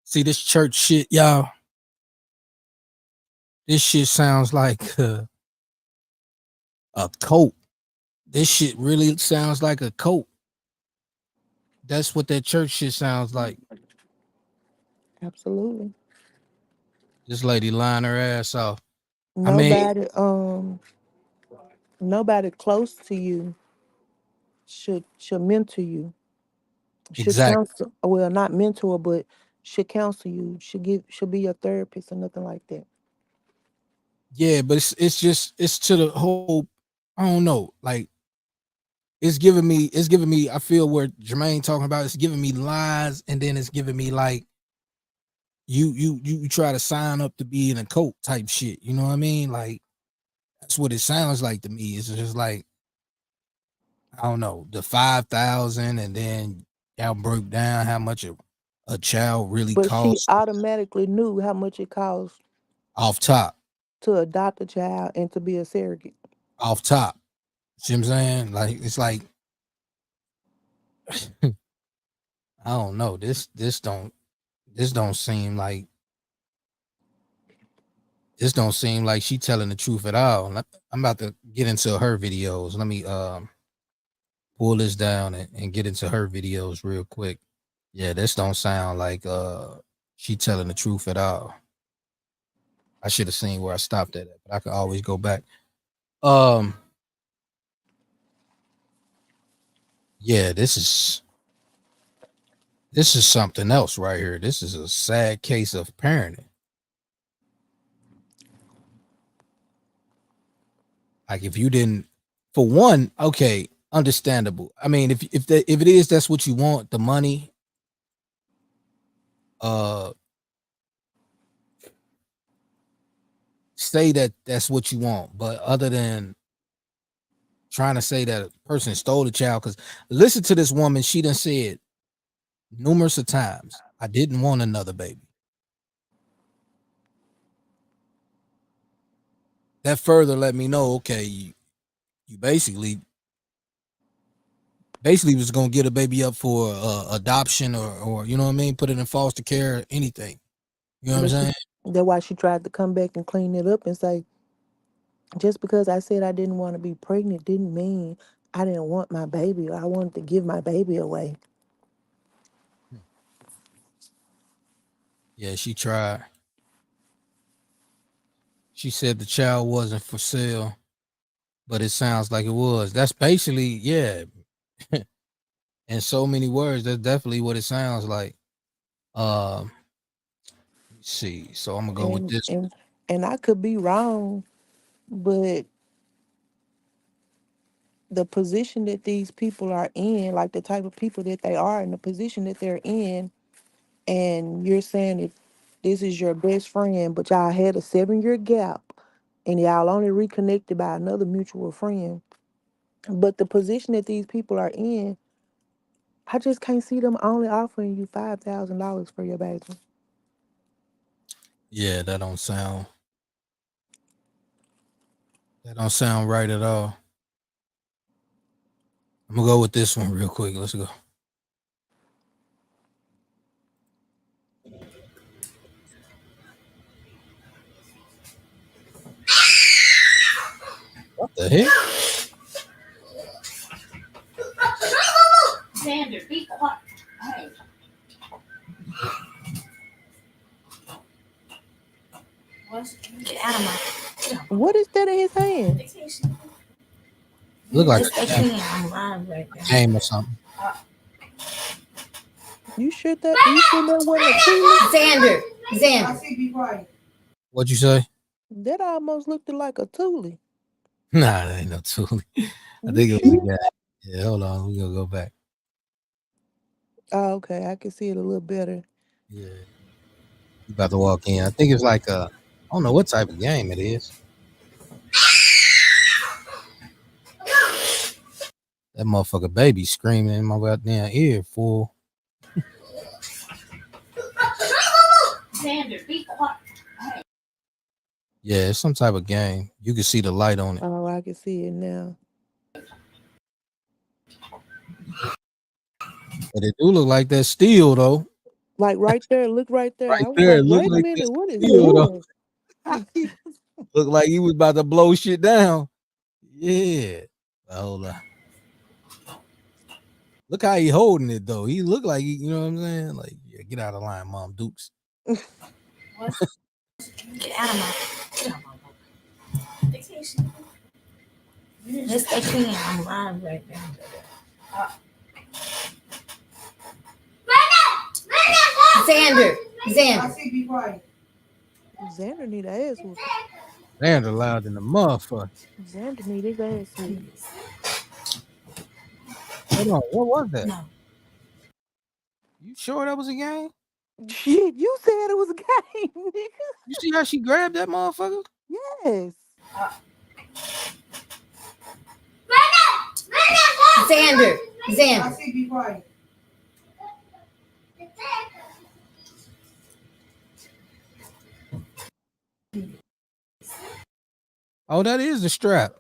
See this church shit, y'all. This shit sounds like a cult. This shit really sounds like a cult. That's what that church shit sounds like. Absolutely. This lady lying her ass off. I mean, Nobody close to you should mentor you. Should exactly. counsel, well, not mentor, but should counsel you. Should be your therapist or nothing like that. Yeah, but it's to the whole, I don't know, like it's giving me, I feel where Jermaine talking about, it's giving me lies, and then it's giving me like you try to sign up to be in a cult type shit. You know what I mean? Like that's what it sounds like to me. It's just like, I don't know, the 5,000, and then y'all broke down how much a child really But she costs automatically knew how much it costs off top. to adopt a child and to be a surrogate. Off top. See what I'm saying? Like it's like I don't know. This don't seem like she telling the truth at all. I'm about to get into her videos. Let me pull this down and get into her videos real quick. Yeah, this don't sound like she telling the truth at all. I should have seen where I stopped at, but I can always go back. Yeah, this is something else right here. This is a sad case of parenting. Like if you didn't, for one, okay, understandable. I mean, if it is that's what you want, the money, say that that's what you want. But other than trying to say that a person stole the child, because listen to this woman, she done said numerous of times, I didn't want another baby. That further let me know, okay, you basically was gonna get a baby up for adoption or you know what I mean, put it in foster care, anything. You know what I'm saying? That's why she tried to come back and clean it up and say, just because I said I didn't want to be pregnant didn't mean I didn't want my baby or I wanted to give my baby away. Yeah, she tried. She said the child wasn't for sale, but it sounds like it was. That's basically, yeah. In so many words, that's definitely what it sounds like. Let's see. So I'm gonna go with this. And I could be wrong, but the position that these people are in, like the type of people that they are and the position that they're in, and you're saying that this is your best friend, but y'all had a 7-year gap and y'all only reconnected by another mutual friend. But the position that these people are in, I just can't see them only offering you $5,000 for your baby. Yeah, that don't sound right at all. I'm gonna go with this one real quick. Let's go. What the heck? Xander, be quiet. Hey. Get out of my. What is that in his hand? Look like a game or something. You sure that wasn't a Thule? Xander. What'd you say? That almost looked like a Thule. Nah, that ain't no tool. I think it was a guy. Yeah, hold on. We're gonna go back. Oh, okay. I can see it a little better. Yeah. You about to walk in. I think it's like I don't know what type of game it is. That motherfucker baby screaming in my goddamn ear, fool. Xander, be quiet. Yeah, it's some type of game. You can see the light on it. Oh, I can see it now. But it do look like that steel though. Like right there, look right there. Right I was there, it like, look wait a like minute, that what is steel though. this? Look like he was about to blow shit down. Yeah. Hold on. Look how he holding it though. He look like you know what I'm saying? Like, yeah, get out of line, Mom Dukes. Get out of my. Yes, they can. I'm live right now. Xander. Be quiet. Xander need an ass whooping. Xander loud in the motherfucker. Xander need his ass whooping. Hold on, what was that? No. You sure that was a game? Shit, you said it was a game, nigga. You see how she grabbed that motherfucker? Yes. Xander. Be quiet. Oh, that is the strap.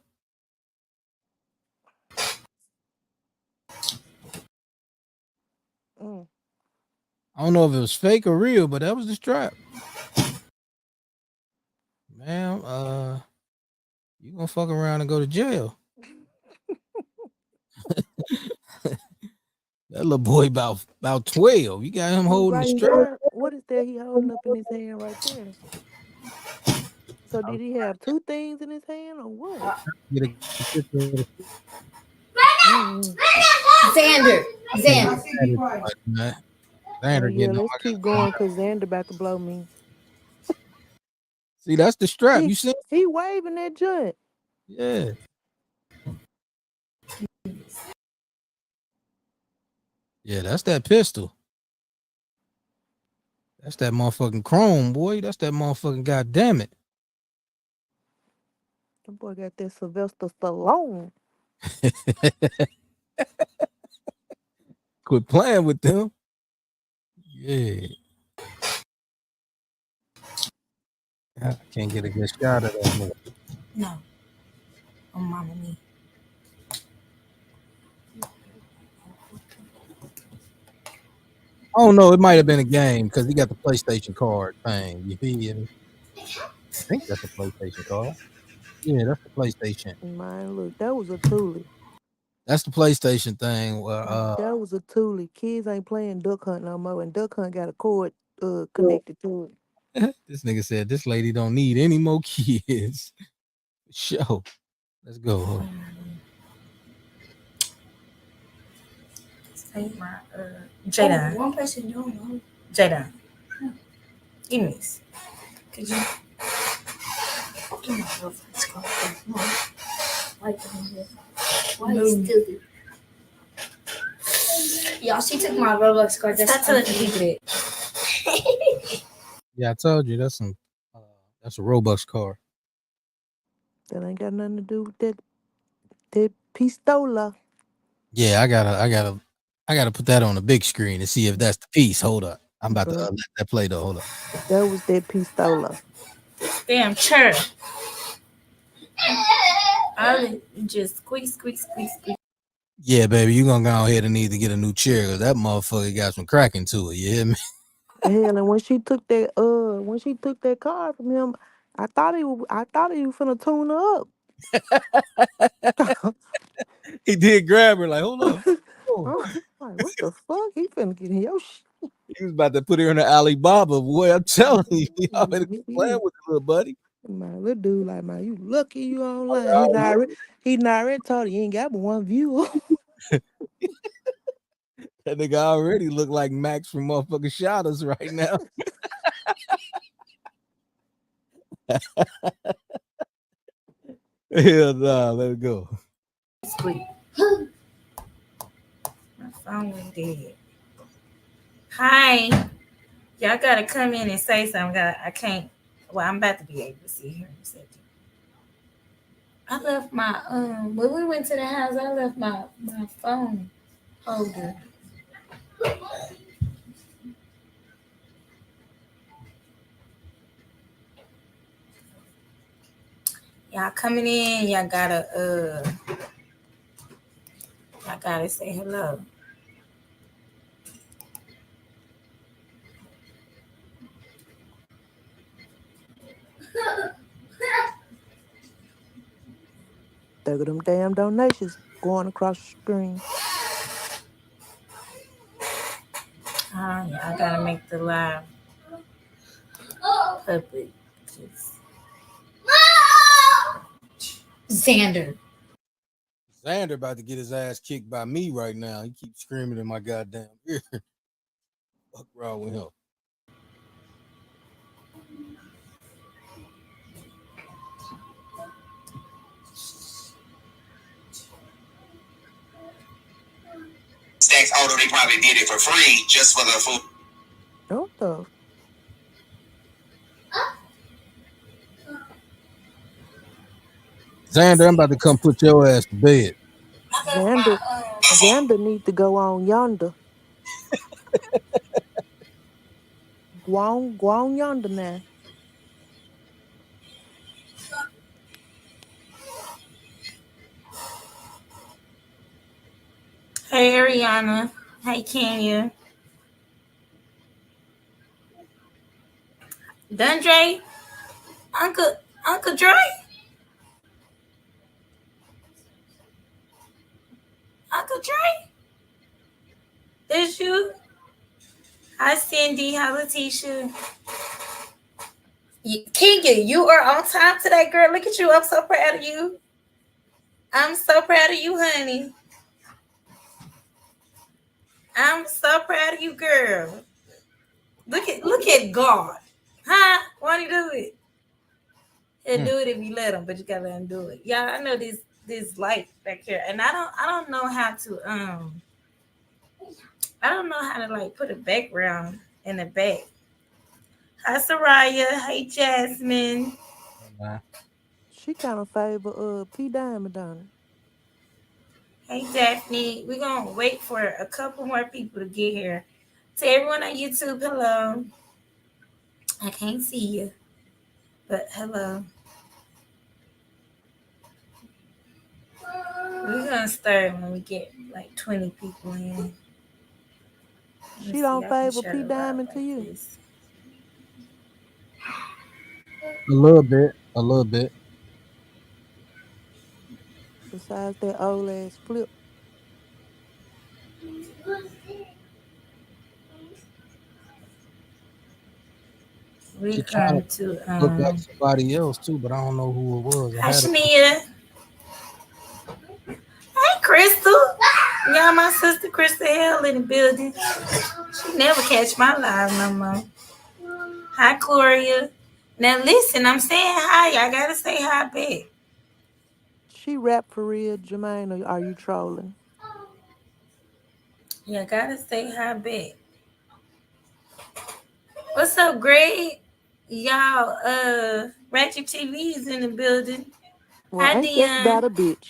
Mm. I don't know if it was fake or real, but that was the strap. Ma'am, you gonna fuck around and go to jail. That little boy about 12. You got him holding the Right strap. there. What is that he holding up in his hand right there? So did he have two things in his hand or what? Get a picture of the Mm. Xander. Be quiet. man. Oh, Xander yeah, getting let's keep going because Xander about to blow me. See, that's the strap. You see? He waving that joint. Yeah. Yeah, that's that pistol. That's that motherfucking chrome, boy. That's that motherfucking goddamn it. The boy got that Sylvester Stallone. Quit playing with them. Yeah. I can't get a good shot of that. No. Oh, mama me. I don't know. It might have been a game because he got the PlayStation card thing. You feel me? I think that's a PlayStation card. Yeah, that's the PlayStation. Man, look, that was a Thule. That's the PlayStation thing. Where That was a Thule. Kids ain't playing Duck Hunt no more, and Duck Hunt got a cord connected to it. this nigga said this lady don't need any more kids. Show. Let's go. Take my Jada. One person don't know. Jada. Give me this. Could you? Give my girlfriend's card. Why you still do? Y'all, she took my Roblox card. Stop telling the people that. Yeah, I told you that's a Robux card. That ain't got nothing to do with that pistola. Yeah, I gotta put that on the big screen to see if that's the piece. Hold up. I'm about to let that play though. Hold up. That was that pistola. Damn chair. I just squeeze. Yeah, baby, you gonna go ahead and need to get a new chair because that motherfucker got some cracking to it. You hear me? Hell, and when she took that card from him, I thought he was finna tune her up. He did grab her like, hold up. I'm like, what the fuck? He finna get in your shit. He was about to put her in the Alibaba. Boy, I'm telling you, y'all better quit playing with the little buddy. My little dude, like, man, you lucky you online. He not already told you ain't got but one viewer. That nigga already look like Max from motherfucking Shadows right now. Hell nah, let it go. Squeeze. My phone went dead. Hi. Y'all gotta come in and say something. I can't. Well, I'm about to be able to see here in a second. I left my when we went to the house, I left my phone holder. Y'all coming in, y'all gotta say hello. There go them damn donations going across the screen. Y'all gotta make the live public. Xander. Xander about to get his ass kicked by me right now. He keeps screaming in my goddamn ear. What's wrong with him? Stacks, although they probably did it for free just for the food. What the? Xander, I'm about to come put your ass to bed. Xander need to go on yonder. Go on yonder now. Hey Ariana. Hey Kenya. Dundre. Uncle Dre. Uncle Dre. There's you. Hi Cindy. Hi Letitia. Kenya, you are on time today, girl. Look at you. I'm so proud of you. I'm so proud of you, honey. I'm so proud of you, girl. Look at God. Huh? Why do you do it? He'll do it if you let him, but you gotta let him do it. Yeah, I know this light back here, and I don't know how to I don't know how to like put a background in the back. Hi Soraya. Hey Jasmine. She kind of favor P Diamond on it. Hey Daphne. We're gonna wait for a couple more people to get here. To everyone on YouTube, hello. I can't see you, but hello. We're gonna start when we get like 20 people in. She don't favor P Diamond to you. A little bit. Besides that old ass flip. We're trying going to look like somebody else too, but I don't know who it was. Hi Shania. Hey Crystal. Y'all, my sister Crystal Hell in the building. She never catch my live no more. Hi Gloria. Now listen, I'm saying hi. I gotta say hi back. She rap for real, Jermaine, or are you trolling? Yeah, gotta say hi back. What's up, Greg? Y'all, Ratchet TV is in the building. Well, Hi, ain't this about Dion. a bitch?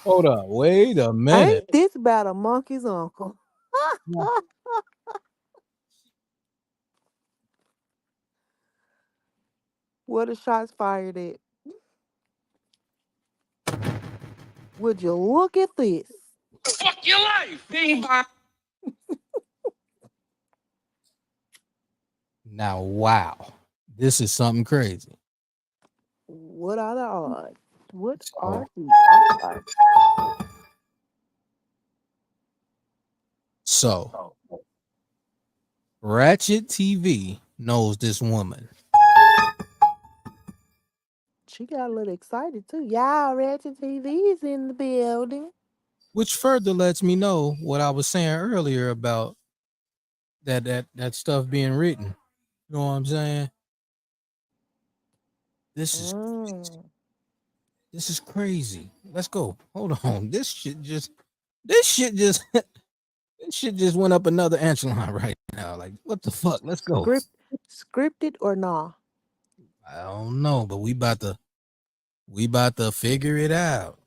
Hold up, wait a minute. Ain't this about a monkey's uncle? Where the shots fired at? Would you look at this? Fuck your life. Now, wow, this is something crazy. What are the odds? What are the odds? So, Ratchet TV knows this woman. She got a little excited too. Y'all, Ratchet TV is in the building. Which further lets me know what I was saying earlier about that stuff being written. You know what I'm saying? This is crazy. Let's go. Hold on. This shit just went up another echelon right now. Like, what the fuck? Let's go. Scripted or nah? I don't know, but we about to figure it out.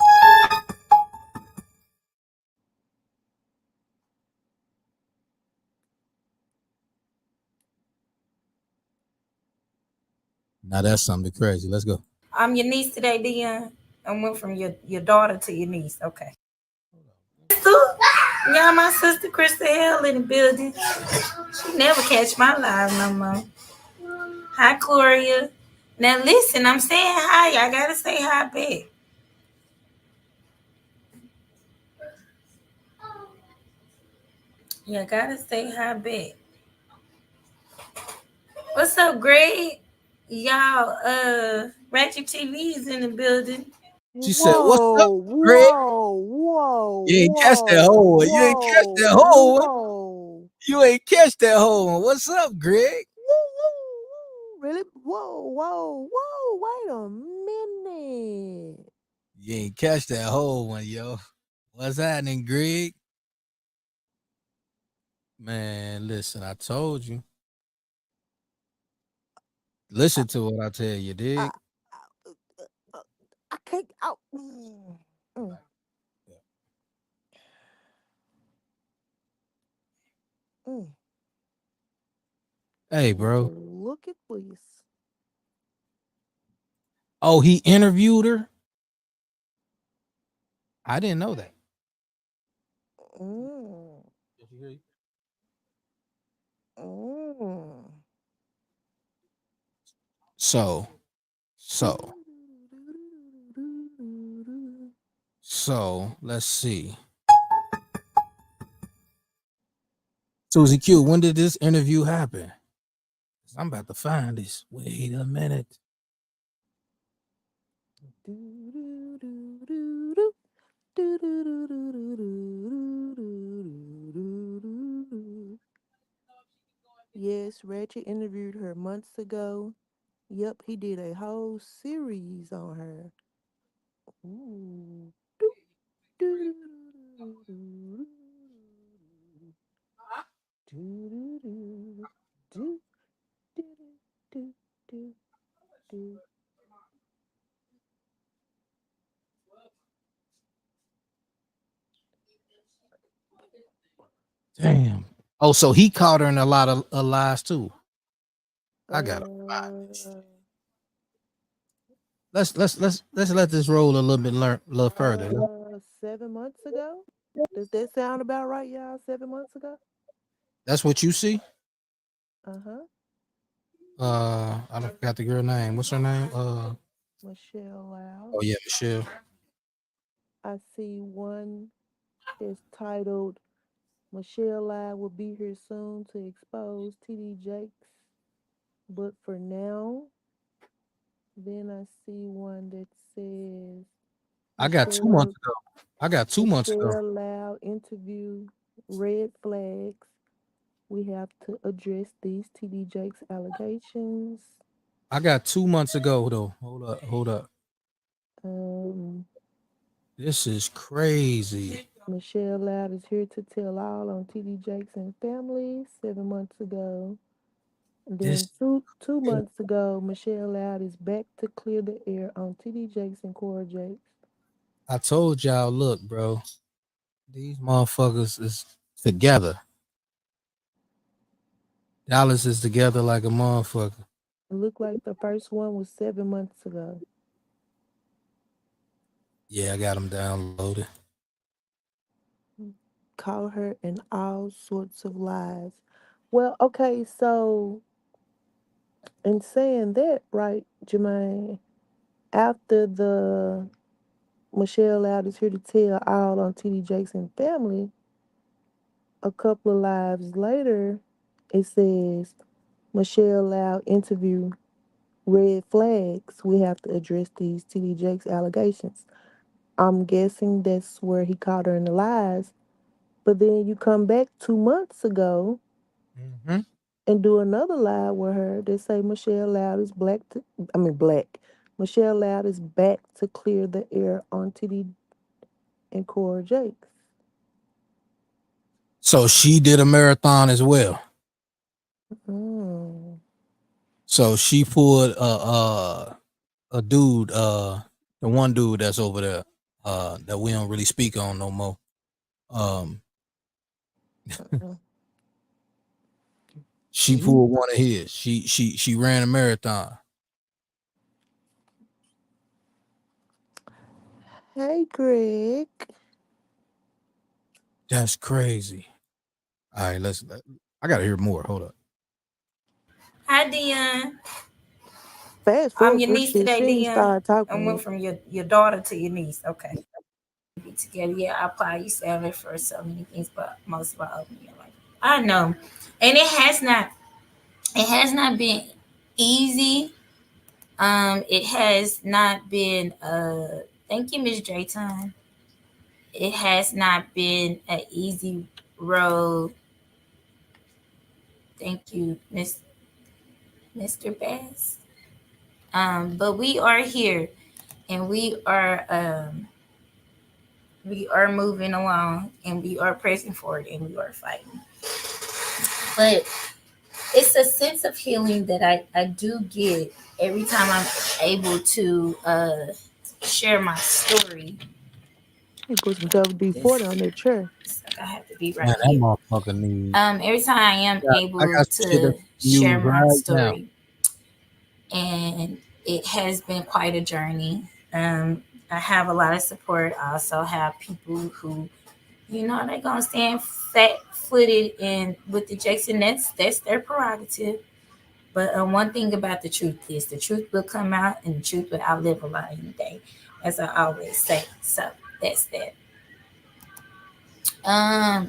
Now that's something crazy. Let's go. I'm your niece today, Dion. I went from your daughter to your niece. Okay. Yeah, my sister Krista Hell in the building. She never catch my live no more. Hi, Gloria. Now listen, I'm saying hi. I gotta say hi back. Yeah, I gotta say hi back. What's up, Greg? Y'all, Ratchet TV is in the building. She said, "What's up, Greg? Whoa, You ain't catch that whole one. You ain't catch that whole one. whoa. You ain't catch that whole one. What's up, Greg? Really? Whoa. Wait a minute. You ain't catch that whole one, yo. What's happening, Greg? Man, listen, I told you. Listen to what I tell you, dig? I can't. Hey, bro. Look at please. Oh, he interviewed her? I didn't know that. So let's see. Susie Q, when did this interview happen? I'm about to find this. Wait a minute. Yes, Ratchet interviewed her months ago. Yep, he did a whole series on her. Ooh. Damn. Oh, so he caught her in a lot of lies too. I gotta find this. Let's let this roll a little bit, a little further. 7 months ago. Does that sound about right, y'all? 7 months ago. That's what you see. Uh-huh. I don't forgot the girl name. What's her name? Michelle Lau. Oh yeah, Michelle. I see one that's titled Michelle Lau will be here soon to expose TD Jakes. But for now, then I see one that says I got 2 months ago. Michelle Lau interview red flags. We have to address these TD Jakes allegations. I got 2 months ago though. Hold up. This is crazy. Michelle Lau is here to tell all on TD Jakes and family 7 months ago. And then two months ago, Michelle Lau is back to clear the air on TD Jakes and Cora Jakes. I told y'all, look, bro, these motherfuckers is together. Dallas is together like a motherfucker. It looked like the first one was 7 months ago. Yeah, I got them downloaded. Call her in all sorts of lies. Well, okay, so in saying that, right, Jermaine, after the Michelle Lau is here to tell all on TD Jakes and family, a couple of lives later, it says Michelle Lau interview red flags. We have to address these TD Jakes allegations. I'm guessing that's where he caught her in the lies. But then you come back 2 months ago and do another lie with her that say Michelle Lau is black. Michelle Lau is back to clear the air on TD and Cora Jakes. So she did a marathon as well. So she pulled a dude, the one dude that's over there, that we don't really speak on no more. She pulled one of his. She ran a marathon. Hey, Greg. That's crazy. All right, I gotta hear more. Hold up. Hi, Dion. Fast I'm forward your this niece shit. today, She ain't Dion. started I talking went yet. from your daughter to your niece. Okay. Be together. Yeah, I apply you salary for so many things, but most of all of your life. I know. And it has not been easy. It has not been thank you, Miss Drayton. It has not been an easy road. Thank you, Mr. Bass. But we are here and we are moving along and we are pressing forward and we are fighting. But it's a sense of healing that I do get every time I'm able to share my story. He put some WD-40 on that chair. I have to be right Man, that here. motherfucker needs. Every time I am I able got some shit that to you share my right now. story, and it has been quite a journey. I have a lot of support. I also have people who, they're gonna stand flat-footed and with the Jackson. That's their prerogative. But one thing about the truth is the truth will come out, and the truth will outlive a lie any day, as I always say. So that's that.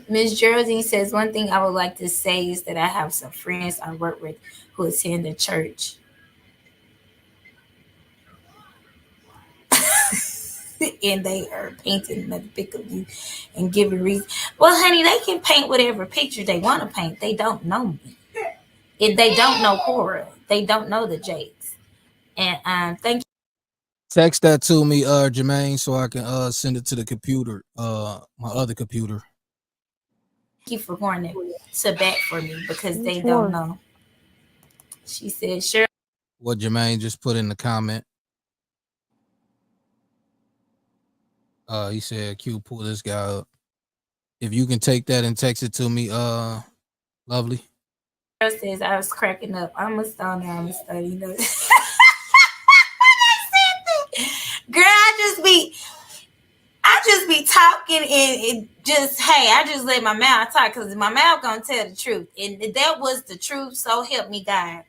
Miss Geraldine says one thing I would like to say is that I have some friends I work with who attend the church. And they are painting another pic of you and giving reason. Well, honey, they can paint whatever picture they want to paint. They don't know me. If they don't know Cora, they don't know the Jakes. And thank you. Text that to me, Jermaine, so I can send it to the computer, my other computer. Thank you for going to bat for me because they Which don't one? know. She said, sure. What Jermaine just put in the comment. He said, Q, pull this guy up. If you can take that and text it to me, lovely. Girl says I was cracking up. I'm a stoner. I'm a study. Girl, I just be talking and just, hey, I just let my mouth talk because my mouth gonna tell the truth. And that was the truth. So help me God.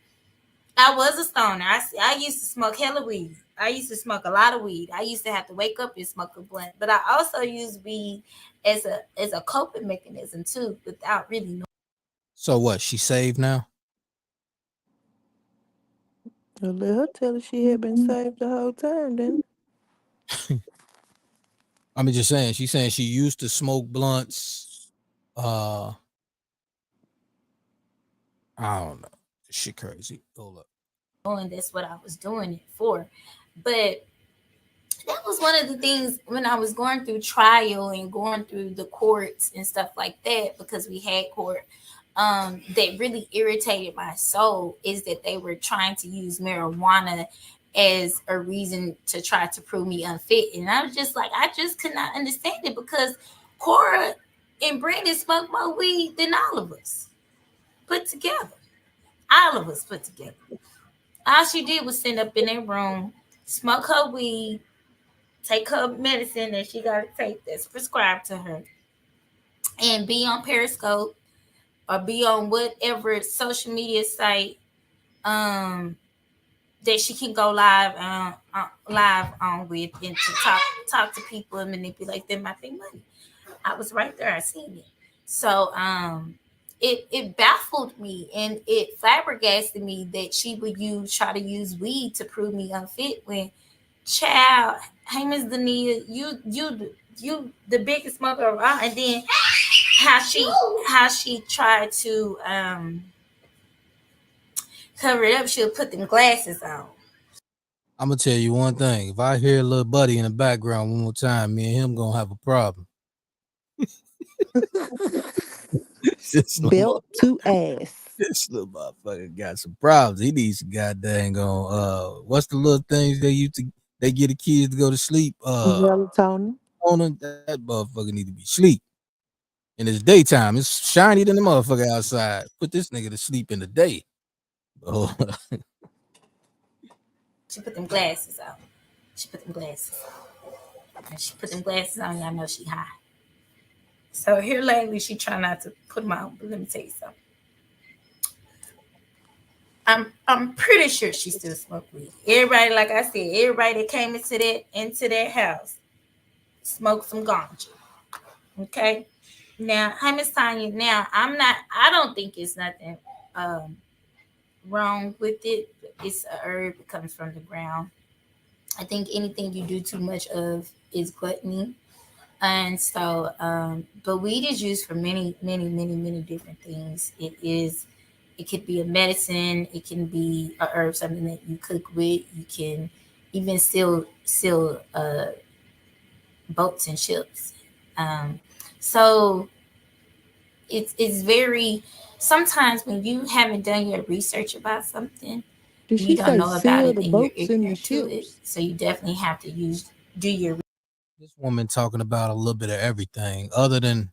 I was a stoner. I used to smoke hella weed. I used to smoke a lot of weed. I used to have to wake up and smoke a blunt. But I also used weed as a coping mechanism too, without really knowing. So what? She saved now? Well, let her tell her she had been saved the whole time, then. I'm just saying. She's saying she used to smoke blunts. I don't know. Shit crazy. Hold up. And that's what I was doing it for. But that was one of the things when I was going through trial and going through the courts and stuff like that, because we had court, that really irritated my soul is that they were trying to use marijuana as a reason to try to prove me unfit. And I was just like, I just could not understand it because Cora and Brandon smoked more weed than all of us put together. All of us put together. All she did was sit up in that room, smoke her weed, take her medicine that she got to take that's prescribed to her, and be on Periscope or be on whatever social media site that she can go live on with and to talk to people and manipulate them out their money. I was right there. I seen it. So it baffled me and it flabbergasted me that she would try to use weed to prove me unfit when, child, hey Miss Dania, you the biggest smoker around. And then how she tried to cover it up, she'll put them glasses on. I'm gonna tell you one thing. If I hear little buddy in the background one more time, me and him gonna have a problem. Belt to ass. This little motherfucker got some problems. He needs some goddamn what's the little things they get the kids to go to sleep? Melatonin. That motherfucker need to be asleep. And it's daytime. It's shiny than the motherfucker outside. Put this nigga to sleep in the day. Oh. She put them glasses on. And she put them glasses on, y'all know she high. So here lately, she try not to put them on. But let me tell you something. I'm pretty sure she still smoked weed. Everybody, like I said, everybody that came into that house smoked some ganja. Okay. Now, hi, Miss Tanya. Now, I don't think it's nothing wrong with it. It's a herb. It comes from the ground. I think anything you do too much of is gluttony. And so, but weed is used for many, many, many, many different things. It could be a medicine. It can be a herb, something that you cook with. You can even seal boats and ships. So it's very, sometimes when you haven't done your research about something, Did you she don't say know about seal it the and you're boats and the ignorant to it. ships? So you definitely have to do your. This woman talking about a little bit of everything other than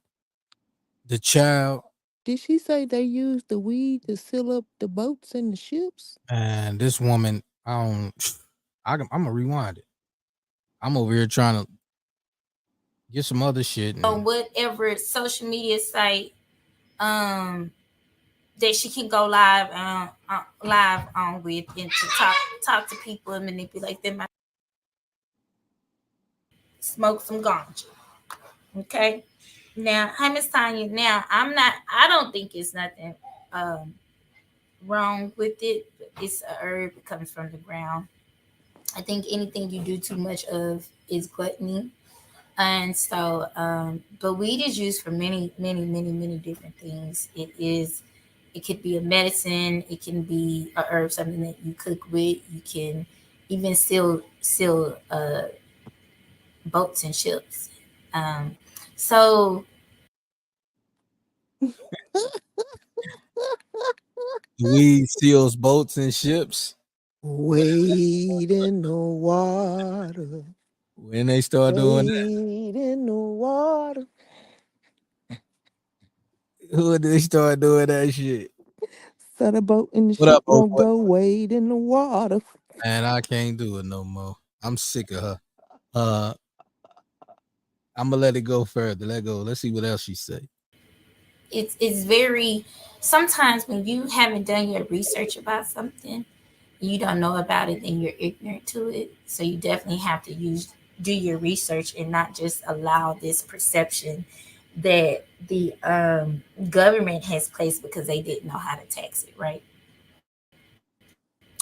the child. Did she say they used the weed to seal up the boats and the ships? And this woman, I'm gonna rewind it. I'm over here trying to get some other shit. On whatever social media site that she can go live on with and to talk to people and manipulate them. Smoke some ganja. Okay. Now, hi, Miss Tanya. Now, I don't think it's nothing wrong with it. It's a herb. It comes from the ground. I think anything you do too much of is gluttony. And so, but weed is used for many, many, many, many different things. It could be a medicine. It can be a herb, something that you cook with. You can even seal boats and ships. So weed seals boats and ships. Wade in the water. When they start doing that, Wade in the water. who did they start doing that shit? So the boat and the What ship up, old won't boy? go wade in the water. Man, I can't do it no more. I'm sick of her. I'm gonna let it go further. Let go. Let's see what else she say. it's very, sometimes when you haven't done your research about something, you don't know about it and you're ignorant to it. So you definitely have to do your research and not just allow this perception that the government has placed because they didn't know how to tax it, right?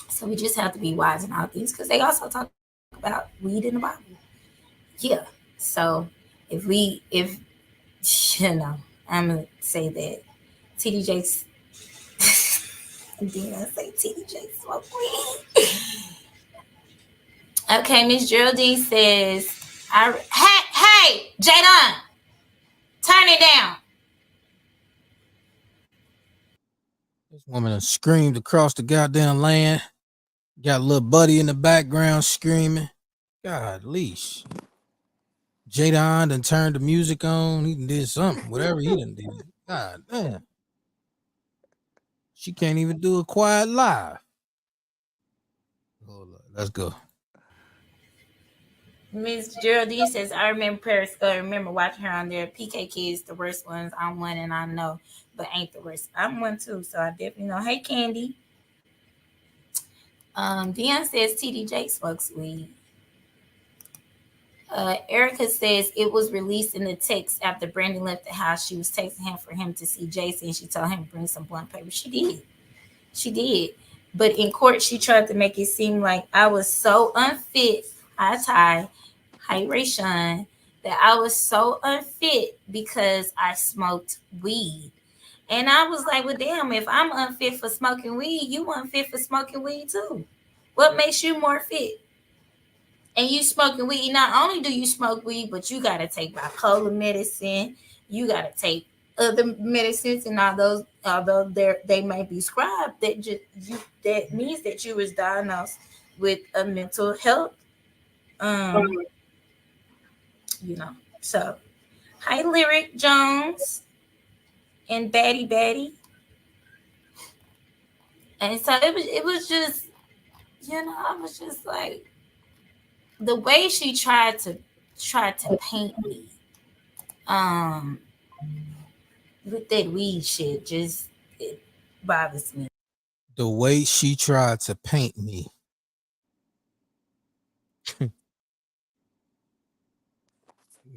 So we just have to be wise in all things because they also talk about weed in the Bible. Yeah. So if you know, I'm gonna say that TD Jakes and then I say TD Jakes smoke weed. Okay, Miss Geraldine says, hey, Jadon, turn it down. This woman screamed across the goddamn land. Got a little buddy in the background screaming. God, leash. Jadon done turned the music on. He did something. Whatever he done did. God damn. She can't even do a quiet live. Hold up. Let's go. Miss Geraldine says, I remember watching her on there. PK Kids, the worst ones. I'm one and I know, but ain't the worst. I'm one too, so I definitely know. Hey, Candy. Dion says TD Jakes smokes weed. Erica says it was released in the text after Brandon left the house. She was texting him for him to see Jason. She told him to bring some blunt paper. She did. But in court, she tried to make it seem like I was so unfit. Hi, Ty. Hi, Rayshawn. That I was so unfit because I smoked weed. And I was like, well, damn, if I'm unfit for smoking weed, you unfit for smoking weed too. What makes you more fit? And you smoking weed, not only do you smoke weed, but you got to take bipolar medicine. You got to take other medicines, and although they may be scribed, that means that you was diagnosed with a mental health. So hi, Lyric Jones and Batty. And so it was just, I was just like, the way she tried to tried to paint me. With that weed shit, just it bothers me. The way she tried to paint me.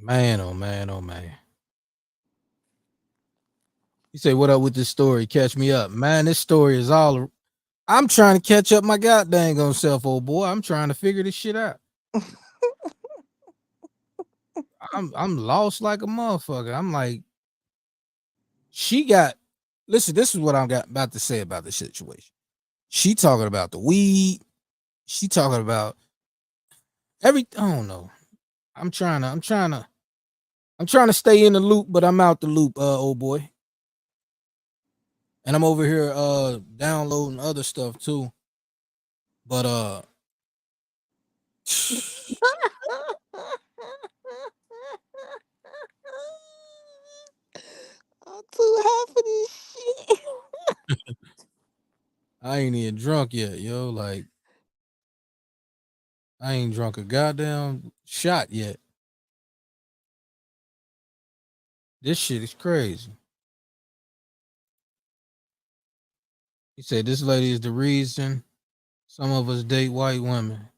Man, oh man, oh man. You say, what up with this story? Catch me up. Man, this story is all. I'm trying to catch up my goddamn on self, old boy. I'm trying to figure this shit out. I'm lost like a motherfucker. I'm like, she got. Listen, this is what I'm about to say about the situation. She talking about the weed. She talking about I don't know. I'm trying to stay in the loop, but I'm out the loop, old boy. And I'm over here downloading other stuff too. But I'm too high for this shit. I ain't even drunk yet, yo. Like, I ain't drunk a goddamn shot yet. This shit is crazy. He said this lady is the reason some of us date white women.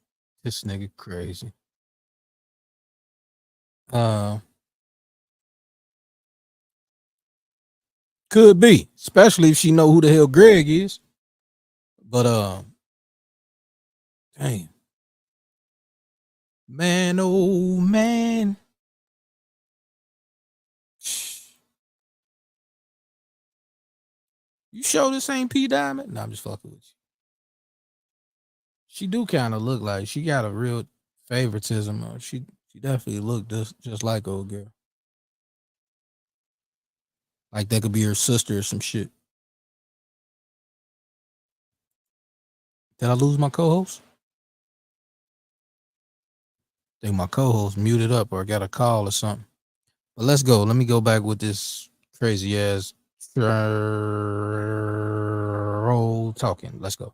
This nigga crazy. Could be, especially if she know who the hell Greg is. But dang. Man, oh man. You sure this ain't P Diamond? No, I'm just fucking with you. She do kind of look like she got a real favoritism. She definitely look just like old girl. Like that could be her sister or some shit. Did I lose my co-host? I think my co-host muted up or got a call or something. But let's go. Let me go back with this crazy ass roll talking. Let's go.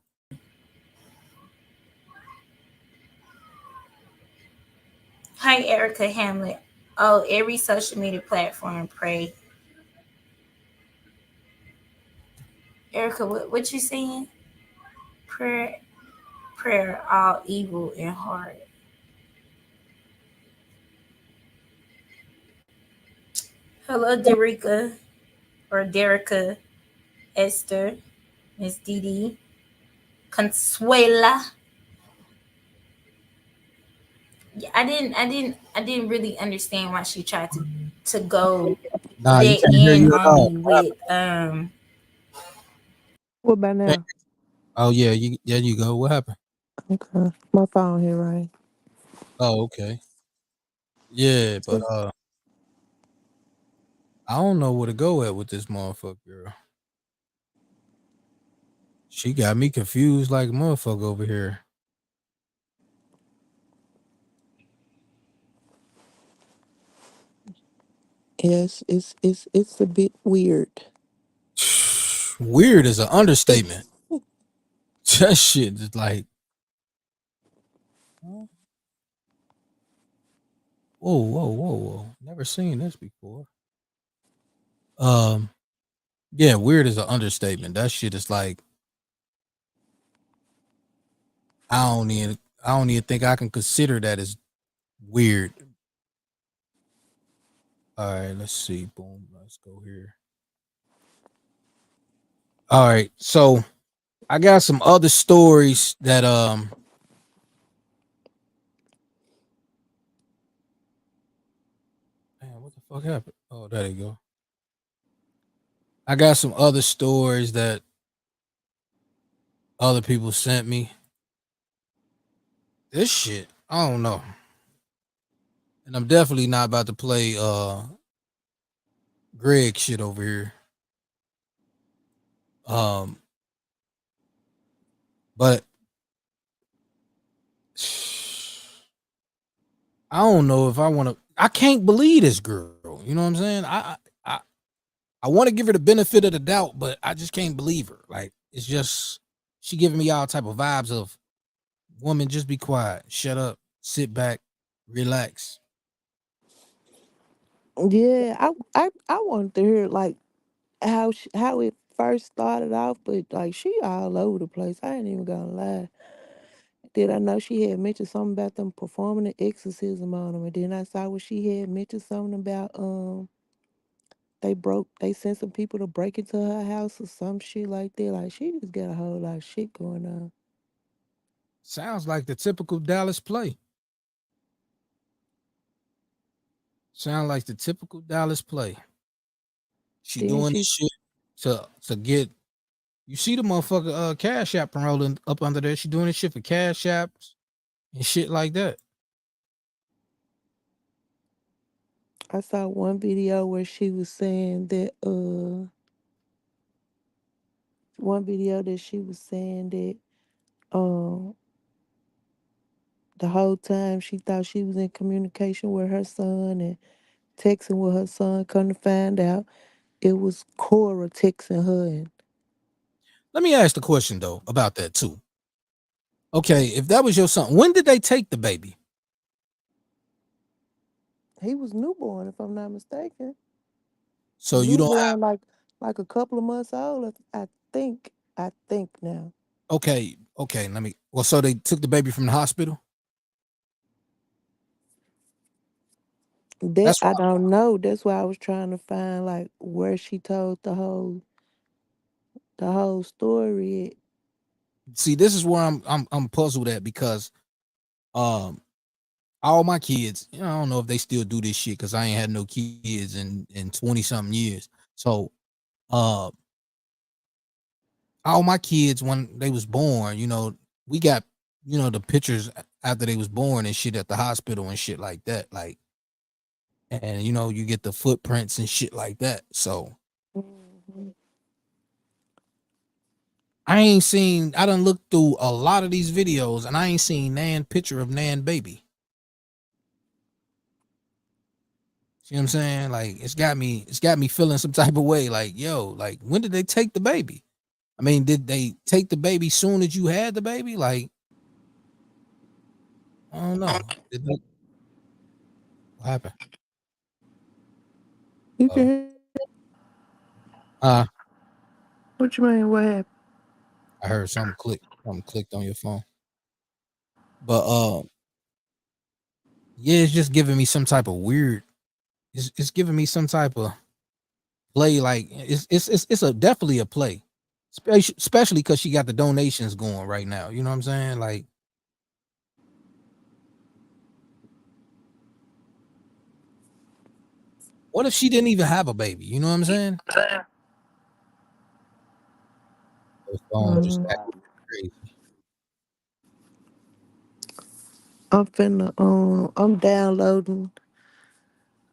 Hi, Erica Hamlet. Oh, every social media platform pray. Erica, what you saying? Prayer, all evil and hard. Hello, Derica, or Derica, Esther, Miss Didi, Consuela. Yeah, I didn't really understand why she tried to go Nah, you that can't hear in you at on all. me with What about now? Oh yeah, there you go. What happened? Okay. My phone here, right? Oh, okay. Yeah, but I don't know where to go at with this motherfucker girl. She got me confused like a motherfucker over here. Yes, it's a bit weird. Weird is an understatement. That shit is like, whoa, whoa. Never seen this before. Yeah, weird is an understatement. That shit is like, I don't even think I can consider that as weird. All right, let's see. Boom. Let's go here. All right, so I got some other stories that man, what the fuck happened? Oh, there you go. I got some other stories that other people sent me. This shit, I don't know. And I'm definitely not about to play Greg shit over here. But I don't know if I want to. I can't believe this girl. You know what I'm saying? I want to give her the benefit of the doubt, but I just can't believe her. Like, it's just she giving me all type of vibes of, woman, just be quiet, shut up, sit back, relax. Yeah, I wanted to hear like how it first started off, but like she all over the place. I ain't even gonna lie. Did I know she had mentioned something about them performing an exorcism on them, and then I saw where she had mentioned something about they sent some people to break into her house or some shit like that. Like she just got a whole lot of shit going on. Sounds like the typical Dallas play. Sound like the typical Dallas play. She Then doing this she shit to get. You see the motherfucker Cash App rolling up under there. She doing this shit for Cash Apps and shit like that. I saw one video where she was saying that one video that she was saying that um the whole time she thought she was in communication with her son and texting with her son. Come to find out it was Cora texting her, and Let me ask the question though about that too. Okay, if that was your son, when did they take the baby? he was newborn, if I'm not mistaken. So you don't have Newborn, like a couple of months old. I think. I think now. okay. Let me. Well, so they took the baby from the hospital. That That's I why. don't know. That's why I was trying to find like where she told the whole story. See, this is where I'm puzzled at because um all my kids, I don't know if they still do this shit because I ain't had no kids in 20 something years. So uh all my kids when they was born, we got the pictures after they was born and shit at the hospital and shit like that. Like, and you get the footprints and shit like that. So Mhm. I done looked through a lot of these videos and I ain't seen Nan picture of Nan baby. See what I'm saying? Like it's got me feeling some type of way. Like, yo, like when did they take the baby? I mean, did they take the baby soon as you had the baby? Like, I don't know. What happened? You can Oh, hear uh, what you mean? What happened? I heard something clicked on your phone. But yeah, it's just giving me some type of weird. It's giving me some type of play. Like it's a definitely a play, especially because she got the donations going right now. You know what I'm saying? Like, what if she didn't even have a baby? You know what I'm saying? Her phone just Mhm. acting crazy. I'm finna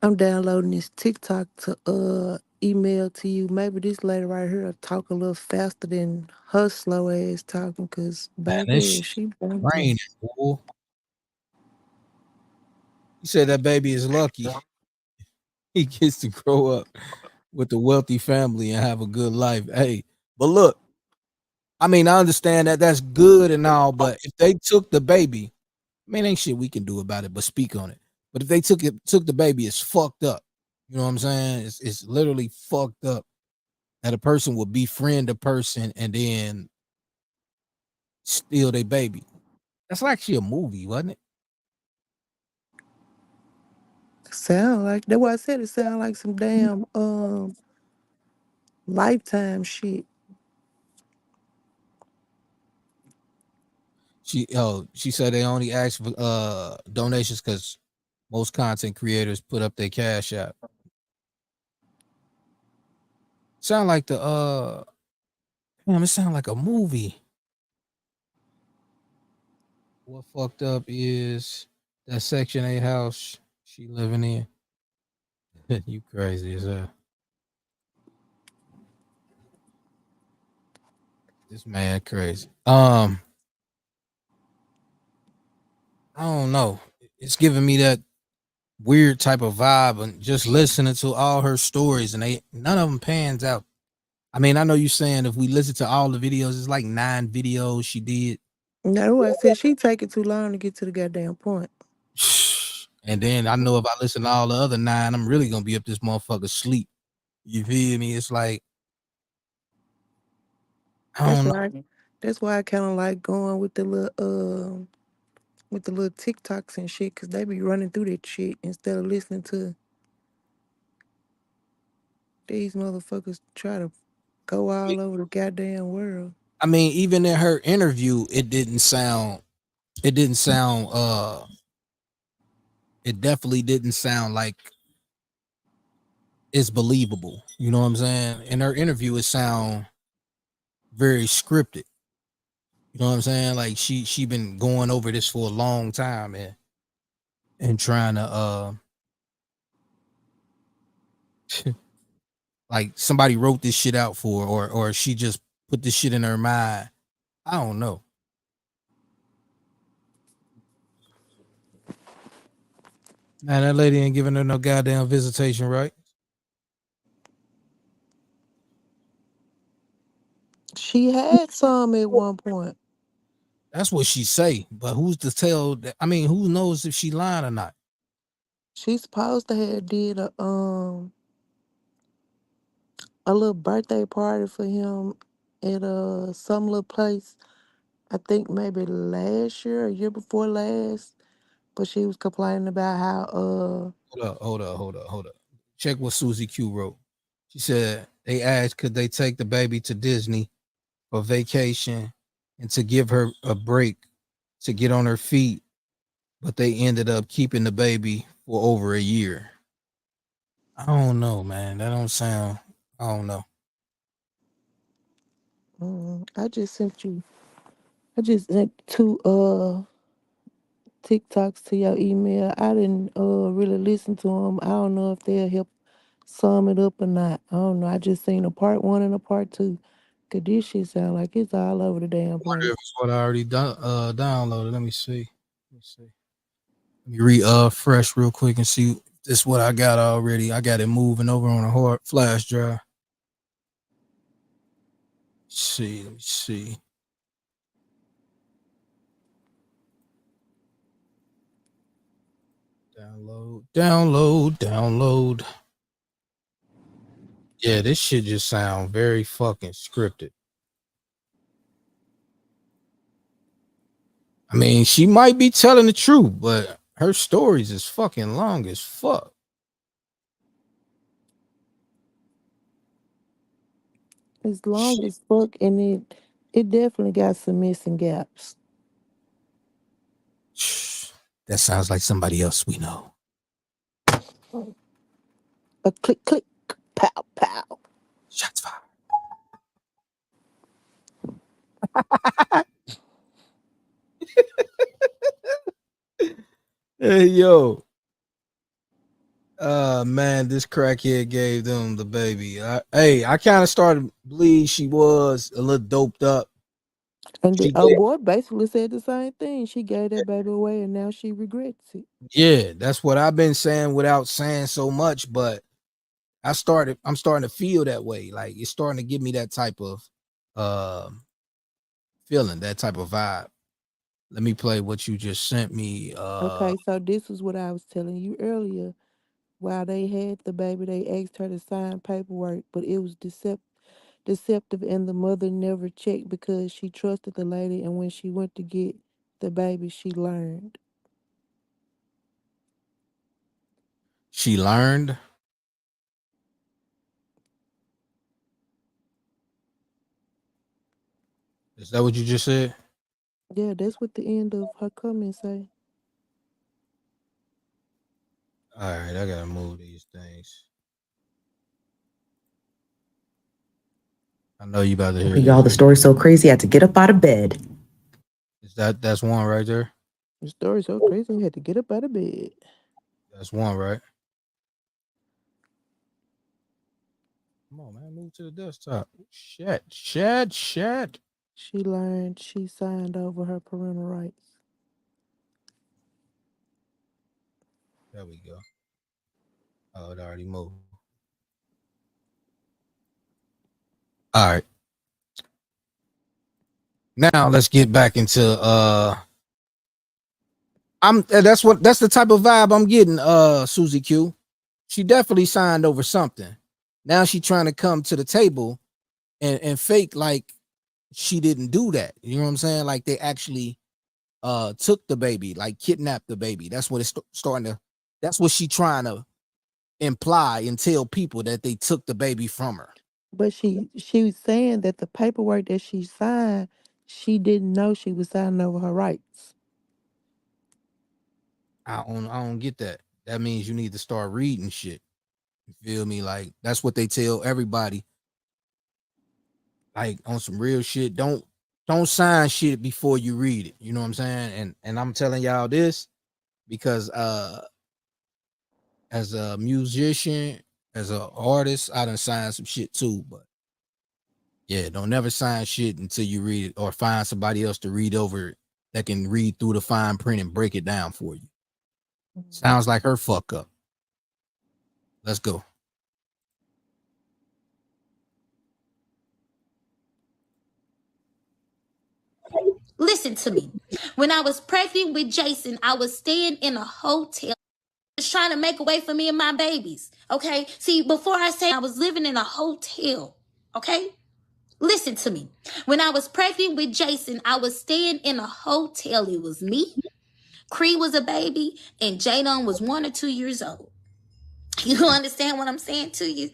I'm downloading this TikTok to email to you. Maybe this lady right here will talk a little faster than her slow ass talking, cause Man, this baby, shit she raining, banging. boy. He said that baby is lucky. He gets to grow up with a wealthy family and have a good life. Hey, but look, I mean, I understand that that's good and all, but if they took the baby, I mean, ain't shit we can do about it, but speak on it. But if they took the baby, it's fucked up. You know what I'm saying? It's literally fucked up that a person would befriend a person and then steal their baby. That's actually a movie, wasn't it? Sound like that's why I said it sound like some damn Lifetime shit. She said they only ask for donations because most content creators put up their cash app. Sound like the damn, it sound like a movie. What fucked up is that Section 8 house she living in. You crazy as hell. This man crazy. I don't know. It's giving me that weird type of vibe and just listening to all her stories and none of them pans out. I mean, I know you saying if we listen to all the videos, it's like 9 videos she did. That's why I said she taking too long to get to the goddamn point. And then I know if I listen to all the other 9, I'm really gonna be up this motherfucker sleep. You feel me? It's like I That's don't know. why. That's why I kind of like going with the little TikToks and shit, cause they be running through that shit instead of listening to these motherfuckers try to go all over the goddamn world. I mean, even in her interview, it definitely didn't sound like it's believable. You know what I'm saying? In her interview, it sound very scripted. You know what I'm saying? Like she been going over this for a long time and trying to like somebody wrote this shit out for her, or she just put this shit in her mind. I don't know. Man, that lady ain't giving her no goddamn visitation, right? She had some at one point. That's what she say. But who's to tell that? I mean, who knows if she lying or not? She's supposed to have did a little birthday party for him at some little place. I think maybe last year or year before last. But she was complaining about how Hold up. Check what Susie Q wrote. She said they asked could they take the baby to Disney for vacation and to give her a break to get on her feet, but they ended up keeping the baby for over a year. I don't know, man. That don't sound. I don't know. I just sent you. I just sent 2 TikToks to your email. I didn't really listen to them. I don't know if they'll help sum it up or not. I don't know. I just seen a part 1 and a part 2. Cause this shit sound like it's all over the damn I wonder place. if it's what I already done downloaded. Let me see. Let me refresh real quick and see if this what I got already. I got it moving over on a hard flash drive. Let me see. Download. Yeah, this shit just sound very fucking scripted. I mean, she might be telling the truth, but her stories is fucking long as fuck. It's long as fuck, and it definitely got some missing gaps. That sounds like somebody else we know. A click, click, pow, pow. Shots fired. Hey, yo. Man, this crackhead gave them the baby. I kind of started to believe she was a little doped up. And the She gave, boy basically said the same thing. She gave that baby away, and now she regrets it. yeah, that's what I've been saying without saying so much, but I'm starting to feel that way. Like it's starting to give me that type of feeling, that type of vibe. Let me play what you just sent me. Okay, so this is what I was telling you earlier. While they had the baby, they asked her to sign paperwork, but it was deceptive, and the mother never checked because she trusted the lady. And when she went to get the baby, she learned. She learned. Is that what you just said? Yeah, that's what the end of her comment say. All right, I gotta move these things. I know you about to hear Y'all, the this. story's so crazy, I had to get up out of bed. That's one right there? The story's so crazy, I had to get up out of bed. That's one, right? Come on, man. Move to the desktop. Shit. She learned she signed over her parental rights. There we go. Oh, it already moved. All right. Now let's get back into That's the type of vibe I'm getting, Susie Q. She definitely signed over something. Now she trying to come to the table and fake like she didn't do that. You know what I'm saying? Like they actually took the baby, like kidnapped the baby. That's what it's starting to, that's what she trying to imply and tell people, that they took the baby from her. But she was saying that the paperwork that she signed, she didn't know she was signing over her rights. I don't get that. That means you need to start reading shit. You feel me? Like that's what they tell everybody. Like on some real shit. Don't sign shit before you read it. You know what I'm saying? And I'm telling y'all this because as a musician, as an artist, I done signed some shit too. But yeah, don't never sign shit until you read it, or find somebody else to read over it that can read through the fine print and break it down for you. Sounds like her fuck up. Let's go. Listen to me. When I was pregnant with Jason, I was staying in a hotel. Was trying to make a way for me and my babies. Okay. See, before I say I was living in a hotel. Okay. Listen to me. When I was pregnant with Jason, I was staying in a hotel. It was me. Cree was a baby, and Jadon was 1 or 2 years old. You understand what I'm saying to you?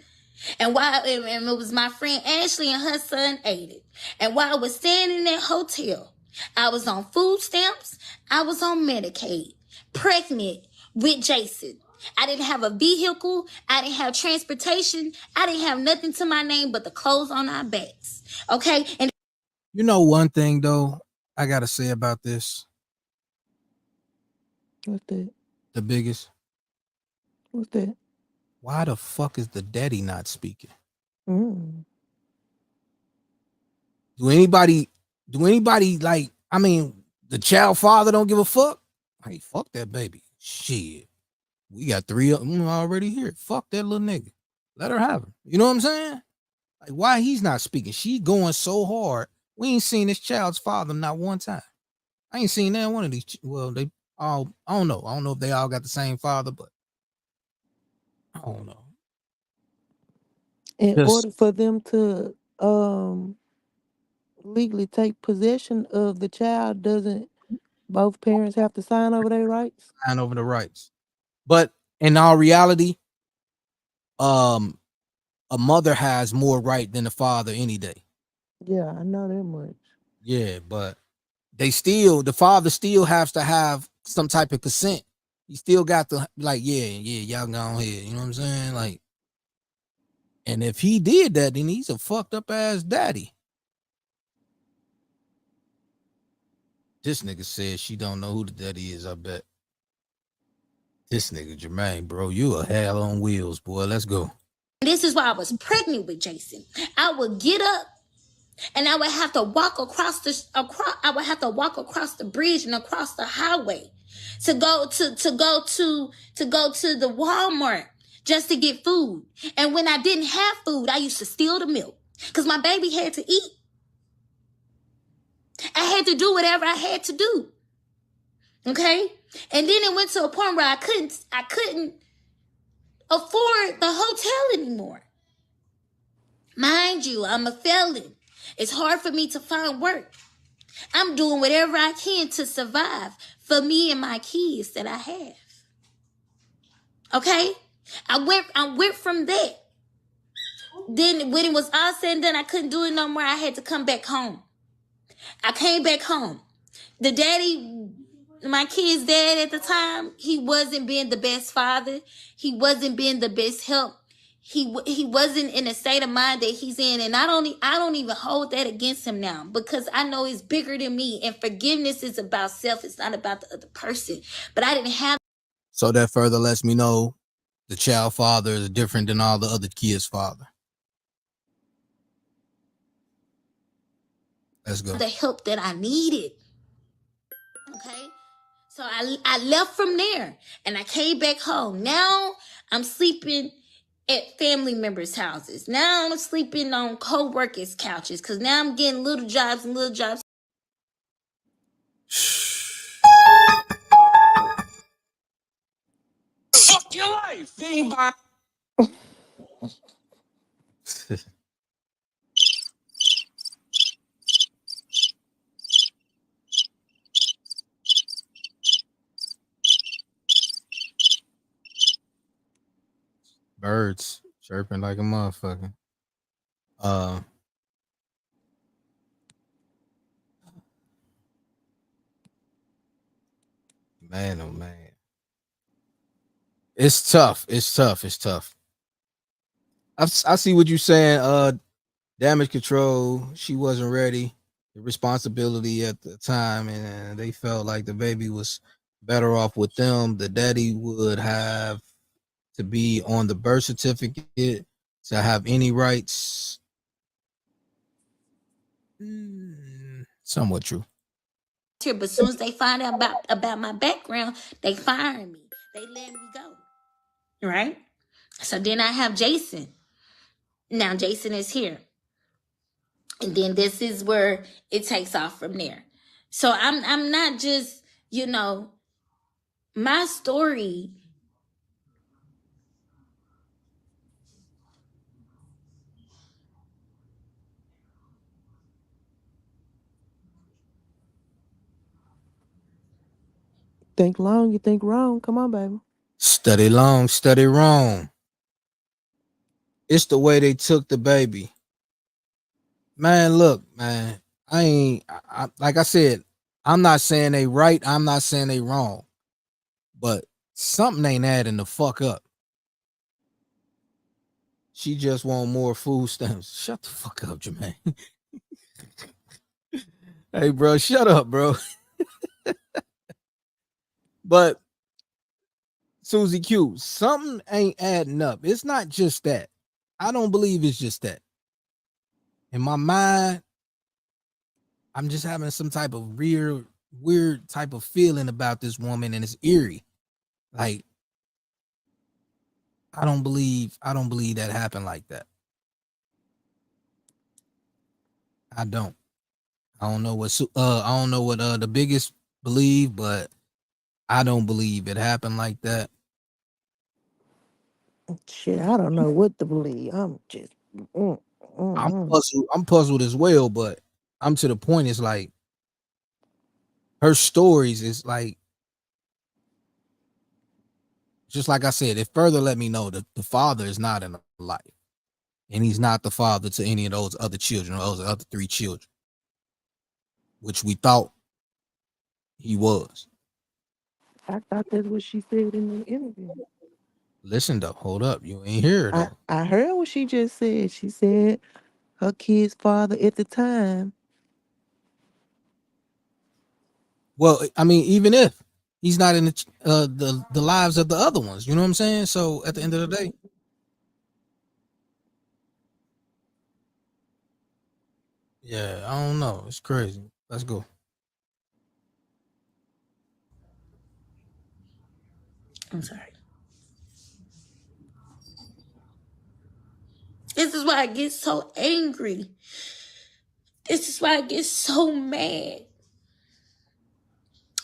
And it was my friend Ashley and her son Aiden. And while I was staying in that hotel, I was on food stamps. I was on Medicaid, pregnant with Jason. I didn't have a vehicle. I didn't have transportation. I didn't have nothing to my name but the clothes on our backs. Okay. And you know one thing though, I gotta say about this. What's that? The biggest. What's that? Why the fuck is the daddy not speaking? Do anybody like, I mean, the child father don't give a fuck? Hey, fuck that baby. Shit. We got 3 of them already here. Fuck that little nigga. Let her have him. You know what I'm saying? Like, why he's not speaking? She going so hard. We ain't seen this child's father not one time. I ain't seen that one of these. Well, they all, I don't know. I don't know if they all got the same father, but I don't know. In order for them to legally take possession of the child, doesn't both parents have to sign over their rights? Sign over the rights. But in all reality, a mother has more right than the father any day. Yeah, I know that much. Yeah, but the father still has to have some type of consent. He still got to, like, yeah, y'all go ahead. You know what I'm saying? Like, and if he did that, then he's a fucked up ass daddy. This nigga said she don't know who the daddy is, I bet. This nigga Jermaine, bro, you a hell on wheels, boy. Let's go. this is why I was pregnant with Jason. I would get up and I would have to walk across the bridge and across the highway to go to the Walmart just to get food. And when I didn't have food, I used to steal the milk because my baby had to eat. I had to do whatever I had to do. Okay? And then it went to a point where I couldn't afford the hotel anymore. Mind you, I'm a felon. It's hard for me to find work. I'm doing whatever I can to survive for me and my kids that I have. Okay? I went from that. Then when it was all said and done, I couldn't do it no more. I had to come back home. I came back home. The daddy, my kid's dad at the time, he wasn't being the best father. He wasn't being the best help. He wasn't in a state of mind that he's in. And I don't even hold that against him now because I know it's bigger than me. And forgiveness is about self. It's not about the other person. But I didn't have. So that further lets me know the child father is different than all the other kids' father. Let's go. The help that I needed. Okay. So I left from there and I came back home. Now I'm sleeping at family members' houses. Now I'm sleeping on co-workers' couches because now I'm getting little jobs and little jobs. everything by Birds chirping like a motherfucker. Man, oh man. It's tough. It's tough. It's tough. I see what you're saying. Damage control. She wasn't ready. The responsibility at the time, and they felt like the baby was better off with them. The daddy would have to be on the birth certificate to have any rights. Somewhat true. But as soon as they find out about my background, they fire me. They let me go. Right? So then I have Jason. Now Jason is here. And then this is where it takes off from there. So I'm not just, my story. Think long, you think wrong. Come on, baby. Study long, study wrong. It's the way they took the baby. Man, look, man. Like I said, I'm not saying they right. I'm not saying they wrong. But something ain't adding the fuck up. She just want more food stamps. Shut the fuck up, Jermaine. Hey, bro, shut up, bro. But Susie Q, something ain't adding up. It's not just that. I don't believe it's just that. In my mind, I'm just having some type of weird type of feeling about this woman, and it's eerie. Like, I don't believe that happened like that. I don't know what the biggest believe, but I don't believe it happened like that. Shit, I don't know what to believe. I'm just I'm puzzled as well, but I'm to the point. It's like her stories is like, just like I said, it further let me know that the father is not in life, and he's not the father to any of those other children, those other 3 children, which we thought he was. I thought that's what she said in the interview. Listen though, hold up, you ain't hear it though. I heard what she just said. She said her kid's father at the time. Well, I mean, even if he's not in the lives of the other ones, you know what I'm saying? So at the end of the day, yeah, I don't know. It's crazy. Let's go. I'm sorry. This is why I get so angry. This is why I get so mad.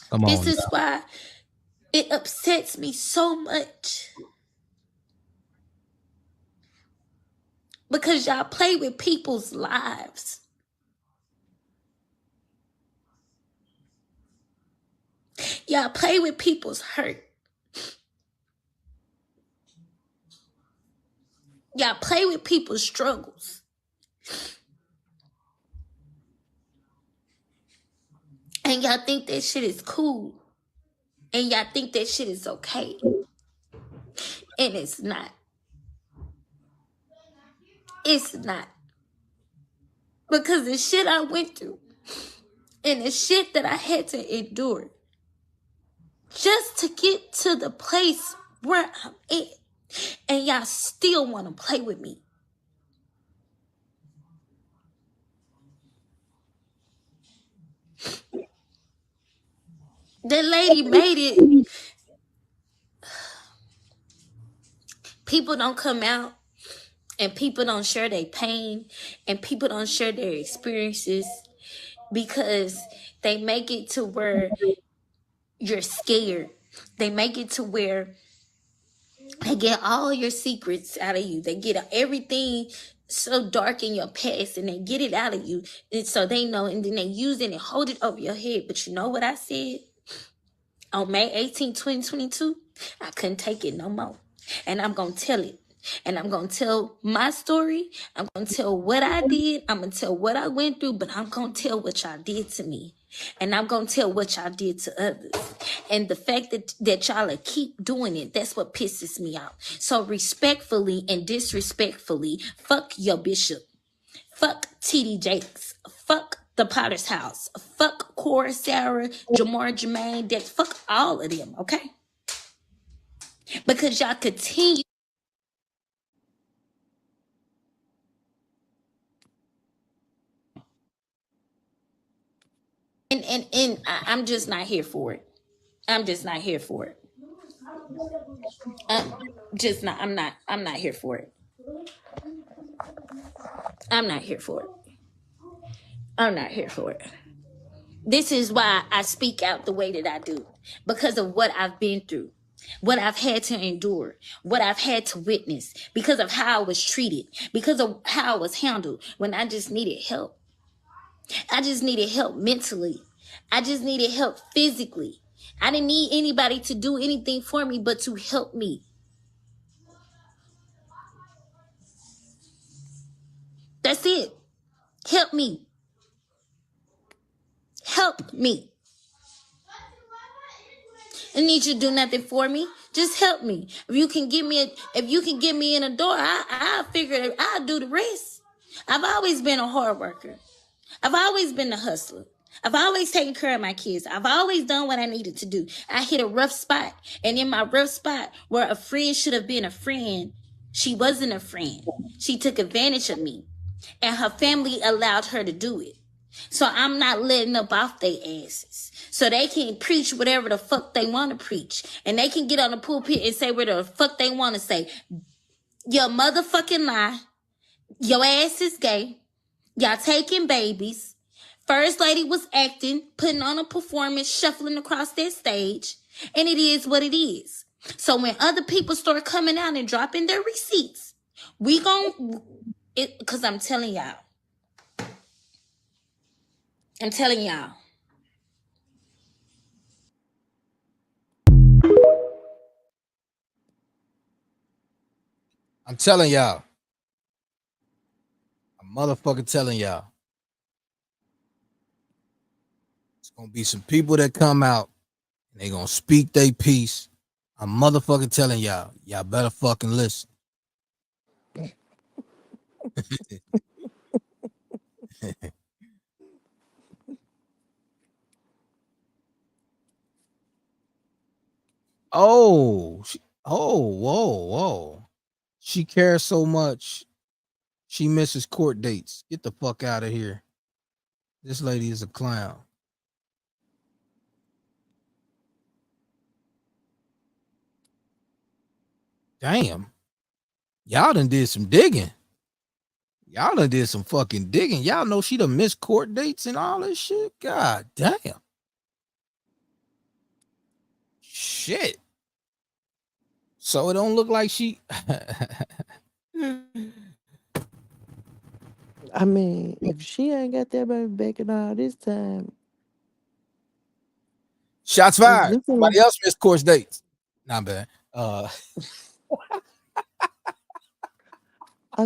Come on. This is why it upsets me so much. Because y'all play with people's lives. Y'all play with people's hurt. Y'all play with people's struggles. And y'all think that shit is cool. And y'all think that shit is okay. And it's not. It's not. Because the shit I went through and the shit that I had to endure just to get to the place where I'm at, and y'all still want to play with me. That lady made it. People don't come out, and people don't share their pain, and people don't share their experiences because they make it to where you're scared. They make it to where They get all your secrets out of you. They get everything so dark in your past and they get it out of you. And so they know, and then they use it and hold it over your head. But you know what I said? On May 18, 2022, I couldn't take it no more. And I'm going to tell it. And I'm going to tell my story. I'm going to tell what I did. I'm going to tell what I went through, but I'm going to tell what y'all did to me. And I'm going to tell what y'all did to others. And the fact that y'all keep doing it, that's what pisses me off. So respectfully and disrespectfully, fuck your bishop. Fuck TD Jakes. Fuck the Potter's House. Fuck Cora, Sarah, Jamar, Jermaine, Dex. Fuck all of them, okay? Because y'all continue. And I'm just not here for it. I'm just not here for it. I'm not here for it. I'm not here for it. I'm not here for it. This is why I speak out the way that I do. Because of what I've been through. What I've had to endure. What I've had to witness. Because of how I was treated. Because of how I was handled. When I just needed help. I just needed help mentally. I just needed help physically. I didn't need anybody to do anything for me but to help me. That's it. Help me. Help me. I need you to do nothing for me. Just help me. If you can get me in a door, I'll figure it. I'll do the rest. I've always been a hard worker. I've always been a hustler. I've always taken care of my kids. I've always done what I needed to do. I hit a rough spot. And in my rough spot, where a friend should have been a friend, she wasn't a friend. She took advantage of me. And her family allowed her to do it. So I'm not letting up off their asses. So they can preach whatever the fuck they want to preach. And they can get on the pulpit and say whatever the fuck they want to say. Your motherfucking lie. Your ass is gay. Y'all taking babies. First lady was acting, putting on a performance, shuffling across that stage. And it is what it is. So when other people start coming out and dropping their receipts, we gon' it, because I'm telling y'all. I'm telling y'all. I'm telling y'all. I'm motherfucking telling y'all. It's gonna be some people that come out and they gonna speak their piece. I'm motherfucking telling y'all. Y'all better fucking listen. Whoa, whoa. She cares so much. She misses court dates. Get the fuck out of here. This lady is a clown. Damn. Y'all done did some digging. Y'all done did some fucking digging. Y'all know she done missed court dates and all this shit. God damn. Shit. So it don't look like she. I mean, if she ain't got that baby back in all this time. Shots fired. Somebody else missed court dates. Not bad. A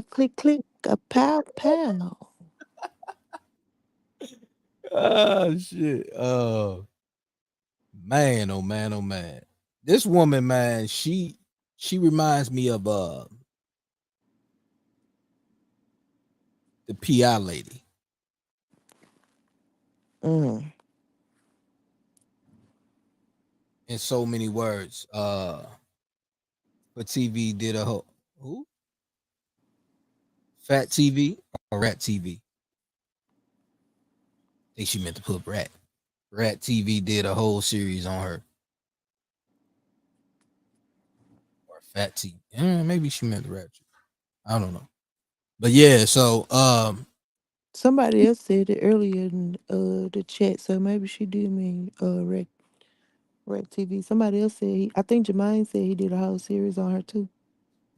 click, a pow, pow. Oh shit. Man, oh man, oh man. This woman, man, she reminds me of the PI lady. Mm. In so many words. But TV did a whole who? Fat TV or Rat TV? I think she meant to put Rat. Rat TV did a whole series on her. Or Fat TV. Maybe she meant the Rat. I don't know. But yeah, so somebody else said it earlier in the chat, so maybe she did mean Rat. Rec TV. Somebody else said I think Jermaine said he did a whole series on her too.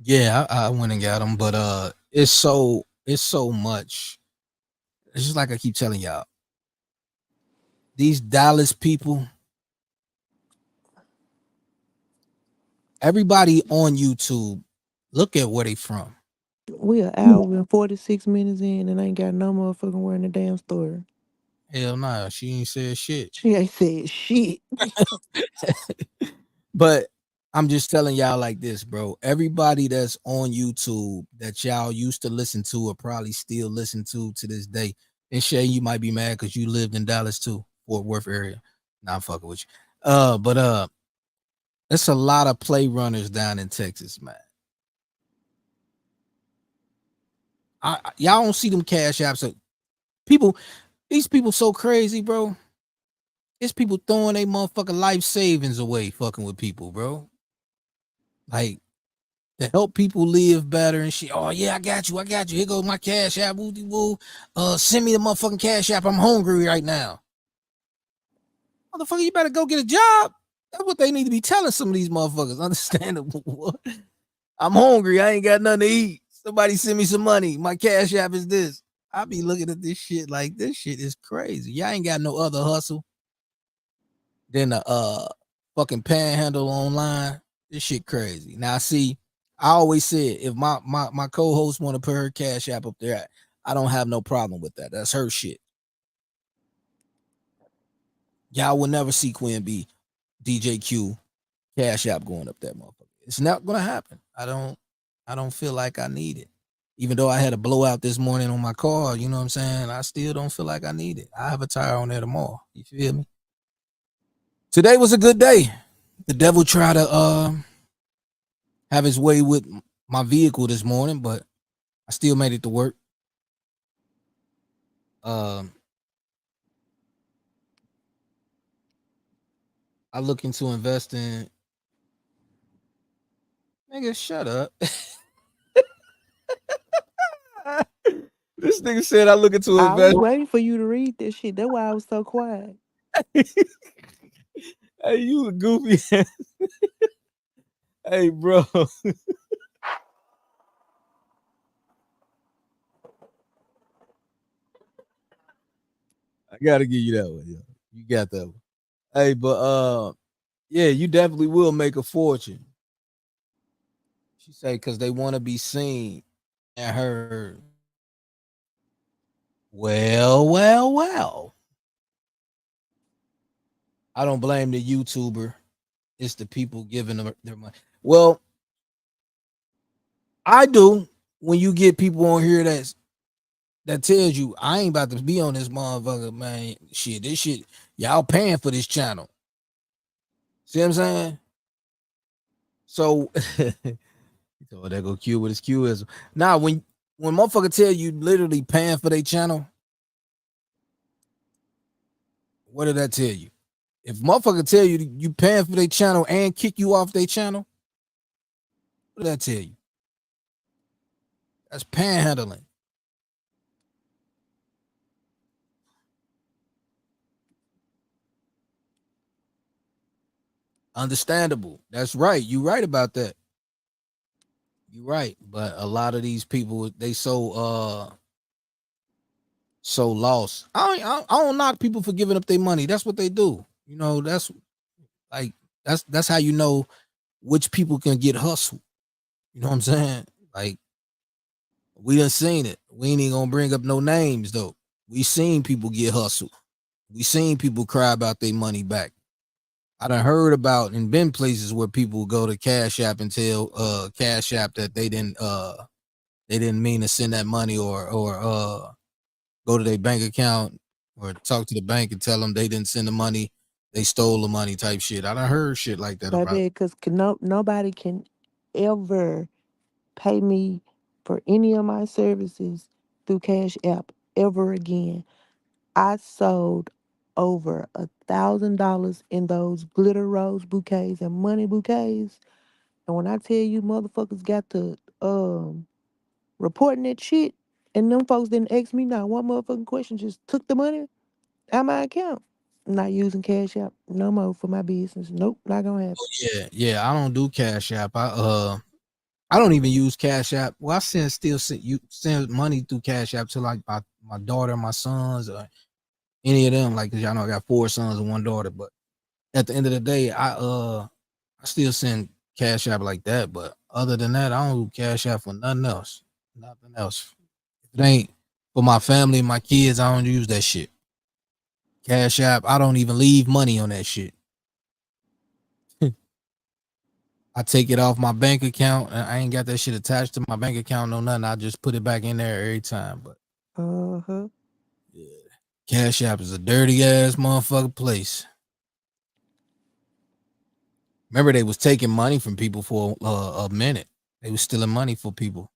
Yeah, I went and got them, but it's so much. It's just like I keep telling y'all. These Dallas people, everybody on YouTube, look at where they from. We an hour and 46 minutes in and ain't got no motherfucking word in the damn story. Hell nah, she ain't said shit. She ain't said shit. But I'm just telling y'all like this, bro. Everybody that's on YouTube that y'all used to listen to or probably still listen to this day. And Shay, you might be mad because you lived in Dallas too, Fort Worth area. Nah, I'm fucking with you. But there's a lot of play runners down in Texas, man. Y'all don't see them cash apps. These people so crazy, bro. It's people throwing their motherfucking life savings away fucking with people, bro. Like, to help people live better and shit. Oh yeah, I got you. Here goes my cash app. Woo woo. Send me the motherfucking cash app. I'm hungry right now. Motherfucker, you better go get a job. That's what they need to be telling some of these motherfuckers. Understandable. I'm hungry. I ain't got nothing to eat. Somebody send me some money. My cash app is this. I be looking at this shit like this shit is crazy. Y'all ain't got no other hustle than a fucking panhandle online. This shit crazy. Now see, I always said if my co-host want to put her cash app up there, I don't have no problem with that. That's her shit. Y'all will never see Queen B, DJ Q, cash app going up that motherfucker. It's not gonna happen. I don't feel like I need it. Even though I had a blowout this morning on my car, you know what I'm saying? I still don't feel like I need it. I have a tire on there tomorrow. You feel me? Today was a good day. The devil tried to have his way with my vehicle this morning, but I still made it to work. I looking to invest in. Nigga, shut up. This nigga said I looking to I was invest. waiting for you to read this shit. That's why I was so quiet. Hey, you a goofy ass. Hey, bro. I gotta give you that one, yo. You got that one. Hey, but yeah, you definitely will make a fortune. She say because they want to be seen and heard. Well. I don't blame the YouTuber. It's the people giving them their money. Well, I do when you get people on here that tells you I ain't about to be on this motherfucker, man. Shit, this shit, y'all paying for this channel. See what I'm saying? So oh, there go Q with his Qism. Now, when motherfucker tell you literally paying for their channel, what did that tell you? If motherfucker tell you you paying for their channel and kick you off their channel, what did that tell you? That's panhandling. Understandable. That's right. You right about that. You right. But a lot of these people, they so lost. I don't knock people for giving up their money. That's what they do. You know, that's like that's how you know which people can get hustled. You know what I'm saying? Like, we done seen it. We ain't even gonna bring up no names though. We seen people get hustled. We seen people cry about their money back. I done heard about and been places where people go to Cash App and tell Cash App that they didn't mean to send that money or go to their bank account or talk to the bank and tell them they didn't send the money, they stole the money type shit. I done heard shit like that about. Baby, because nobody can ever pay me for any of my services through Cash App ever again. I sold over $1,000 in those glitter rose bouquets and money bouquets. And when I tell you motherfuckers got to reporting that shit, and them folks didn't ask me not one motherfucking question, just took the money out of my account. Not using Cash App no more for my business. Nope, not gonna happen. Yeah. I don't do Cash App. I don't even use Cash App. Well, I send money through Cash App to like my daughter, my sons, or any of them. Like, cause y'all know I got 4 sons and 1 daughter. But at the end of the day, I still send Cash App like that. But other than that, I don't do Cash App for nothing else. Nothing else. If it ain't for my family and my kids, I don't use that shit. Cash App, I don't even leave money on that shit. I take it off my bank account, and I ain't got that shit attached to my bank account, no nothing. I just put it back in there every time. But yeah, Cash App is a dirty ass motherfucking place. Remember, they was taking money from people for a minute. They was stealing money for people,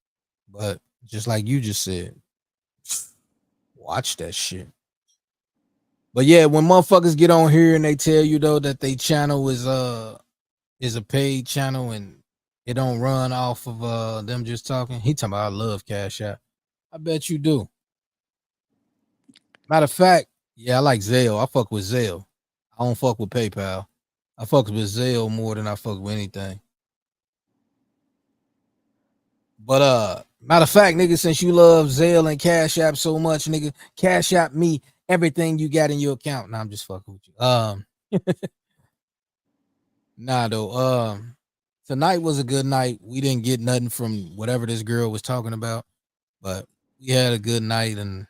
but just like you just said, watch that shit. But yeah, when motherfuckers get on here and they tell you though that they channel is a paid channel and it don't run off of them just talking, he talking about I love Cash App. I bet you do. Matter of fact, yeah, I like Zelle. I fuck with Zelle. I don't fuck with PayPal. I fuck with Zelle more than I fuck with anything. But matter of fact, nigga, since you love Zelle and Cash App so much, nigga, Cash App me everything you got in your account. Nah, I'm just fucking with you. Nah, though. Tonight was a good night. We didn't get nothing from whatever this girl was talking about, but we had a good night, and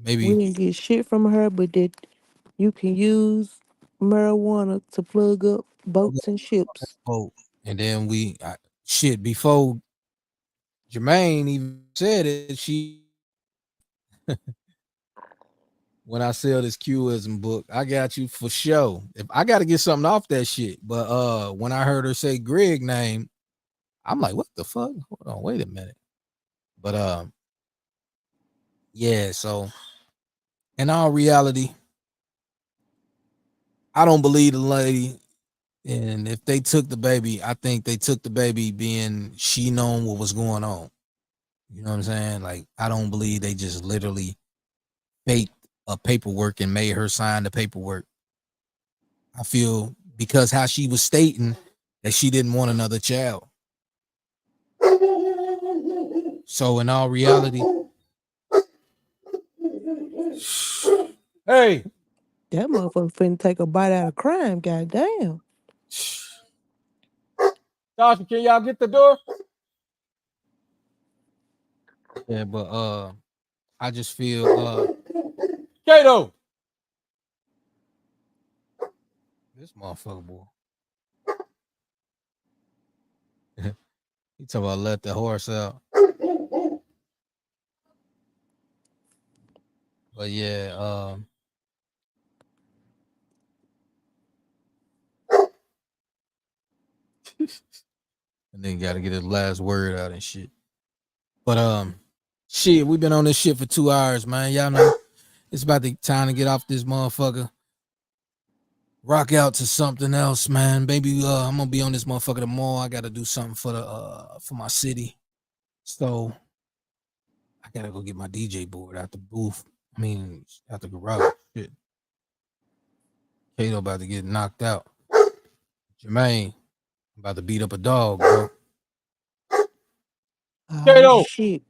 maybe We didn't get shit from her, but that you can use marijuana to plug up boats and ships. and then before Jermaine even said it, she when I sell this Qism book, I got you for sure. If I got to get something off that shit, but when I heard her say Greg name, I'm like, what the fuck? Hold on, wait a minute. But yeah, so in all reality, I don't believe the lady. And if they took the baby, I think they took the baby being she known what was going on. You know what I'm saying? Like, I don't believe they just literally faked a paperwork and made her sign the paperwork. I feel because how she was stating that she didn't want another child. So in all reality, hey, that motherfucker finna take a bite out of crime. Goddamn. Tasha, can y'all get the door? Yeah, but I just feel Kato. This motherfucker boy. He talking about let the horse out. But yeah, and then got to get his last word out and shit. But shit, we've been on this shit for 2 hours, man. Y'all know it's about the time to get off this motherfucker. Rock out to something else, man. Maybe I'm gonna be on this motherfucker tomorrow. I gotta do something for my city. So I gotta go get my DJ board out the booth. I mean, out the garage. Shit. Kato about to get knocked out. Jermaine about to beat up a dog, bro. Oh, shit.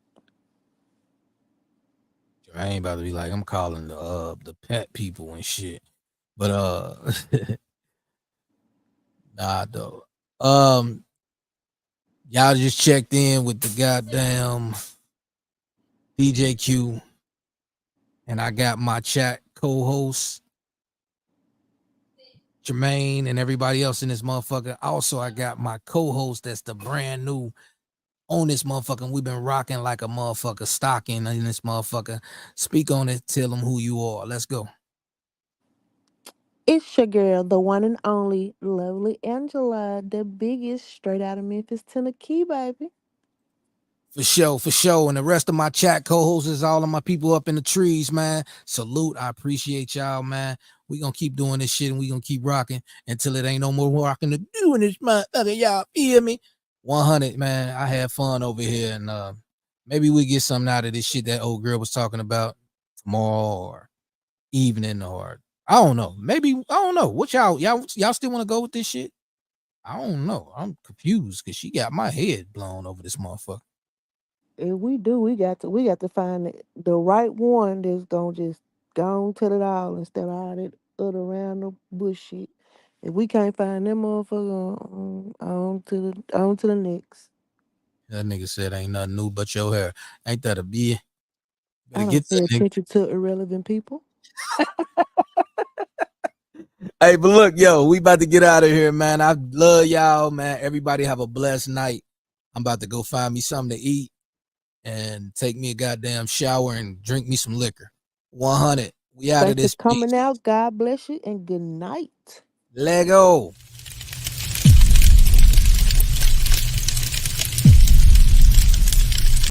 Jermaine about to be like, I'm calling the pet people and shit. But nah, though. Y'all just checked in with the goddamn DJ Q, and I got my chat co-host Jermaine and everybody else in this motherfucker. Also, I got my co-host that's the brand new on this motherfucker. We've been rocking like a motherfucker, stocking in this motherfucker. Speak on it. Tell them who you are. Let's go. It's your girl, the one and only Lovely Angela, the biggest, straight out of Memphis, Tennessee, baby. For sure. And the rest of my chat co-hosts is all of my people up in the trees, man. Salute. I appreciate y'all, man. We gonna keep doing this shit and we gonna keep rocking until it ain't no more rocking to do in this motherfucker. Y'all feel me? 100, man. I had fun over here, and maybe we get something out of this shit that old girl was talking about tomorrow or evening, or I don't know. Maybe I don't know. What y'all still want to go with this shit? I don't know. I'm confused because she got my head blown over this motherfucker. If we do, we got to find the right one that's gonna just go and tell it all instead of all that other random bullshit. If we can't find them motherfucker, on to the next. That nigga said ain't nothing new but your hair. Ain't that a bitch? I don't pay attention to irrelevant people. Hey, but look, yo, we about to get out of here, man. I love y'all, man. Everybody have a blessed night. I'm about to go find me something to eat and take me a goddamn shower and drink me some liquor. 100. We out of Thanks this for coming piece. out. God bless you and good night. Lego.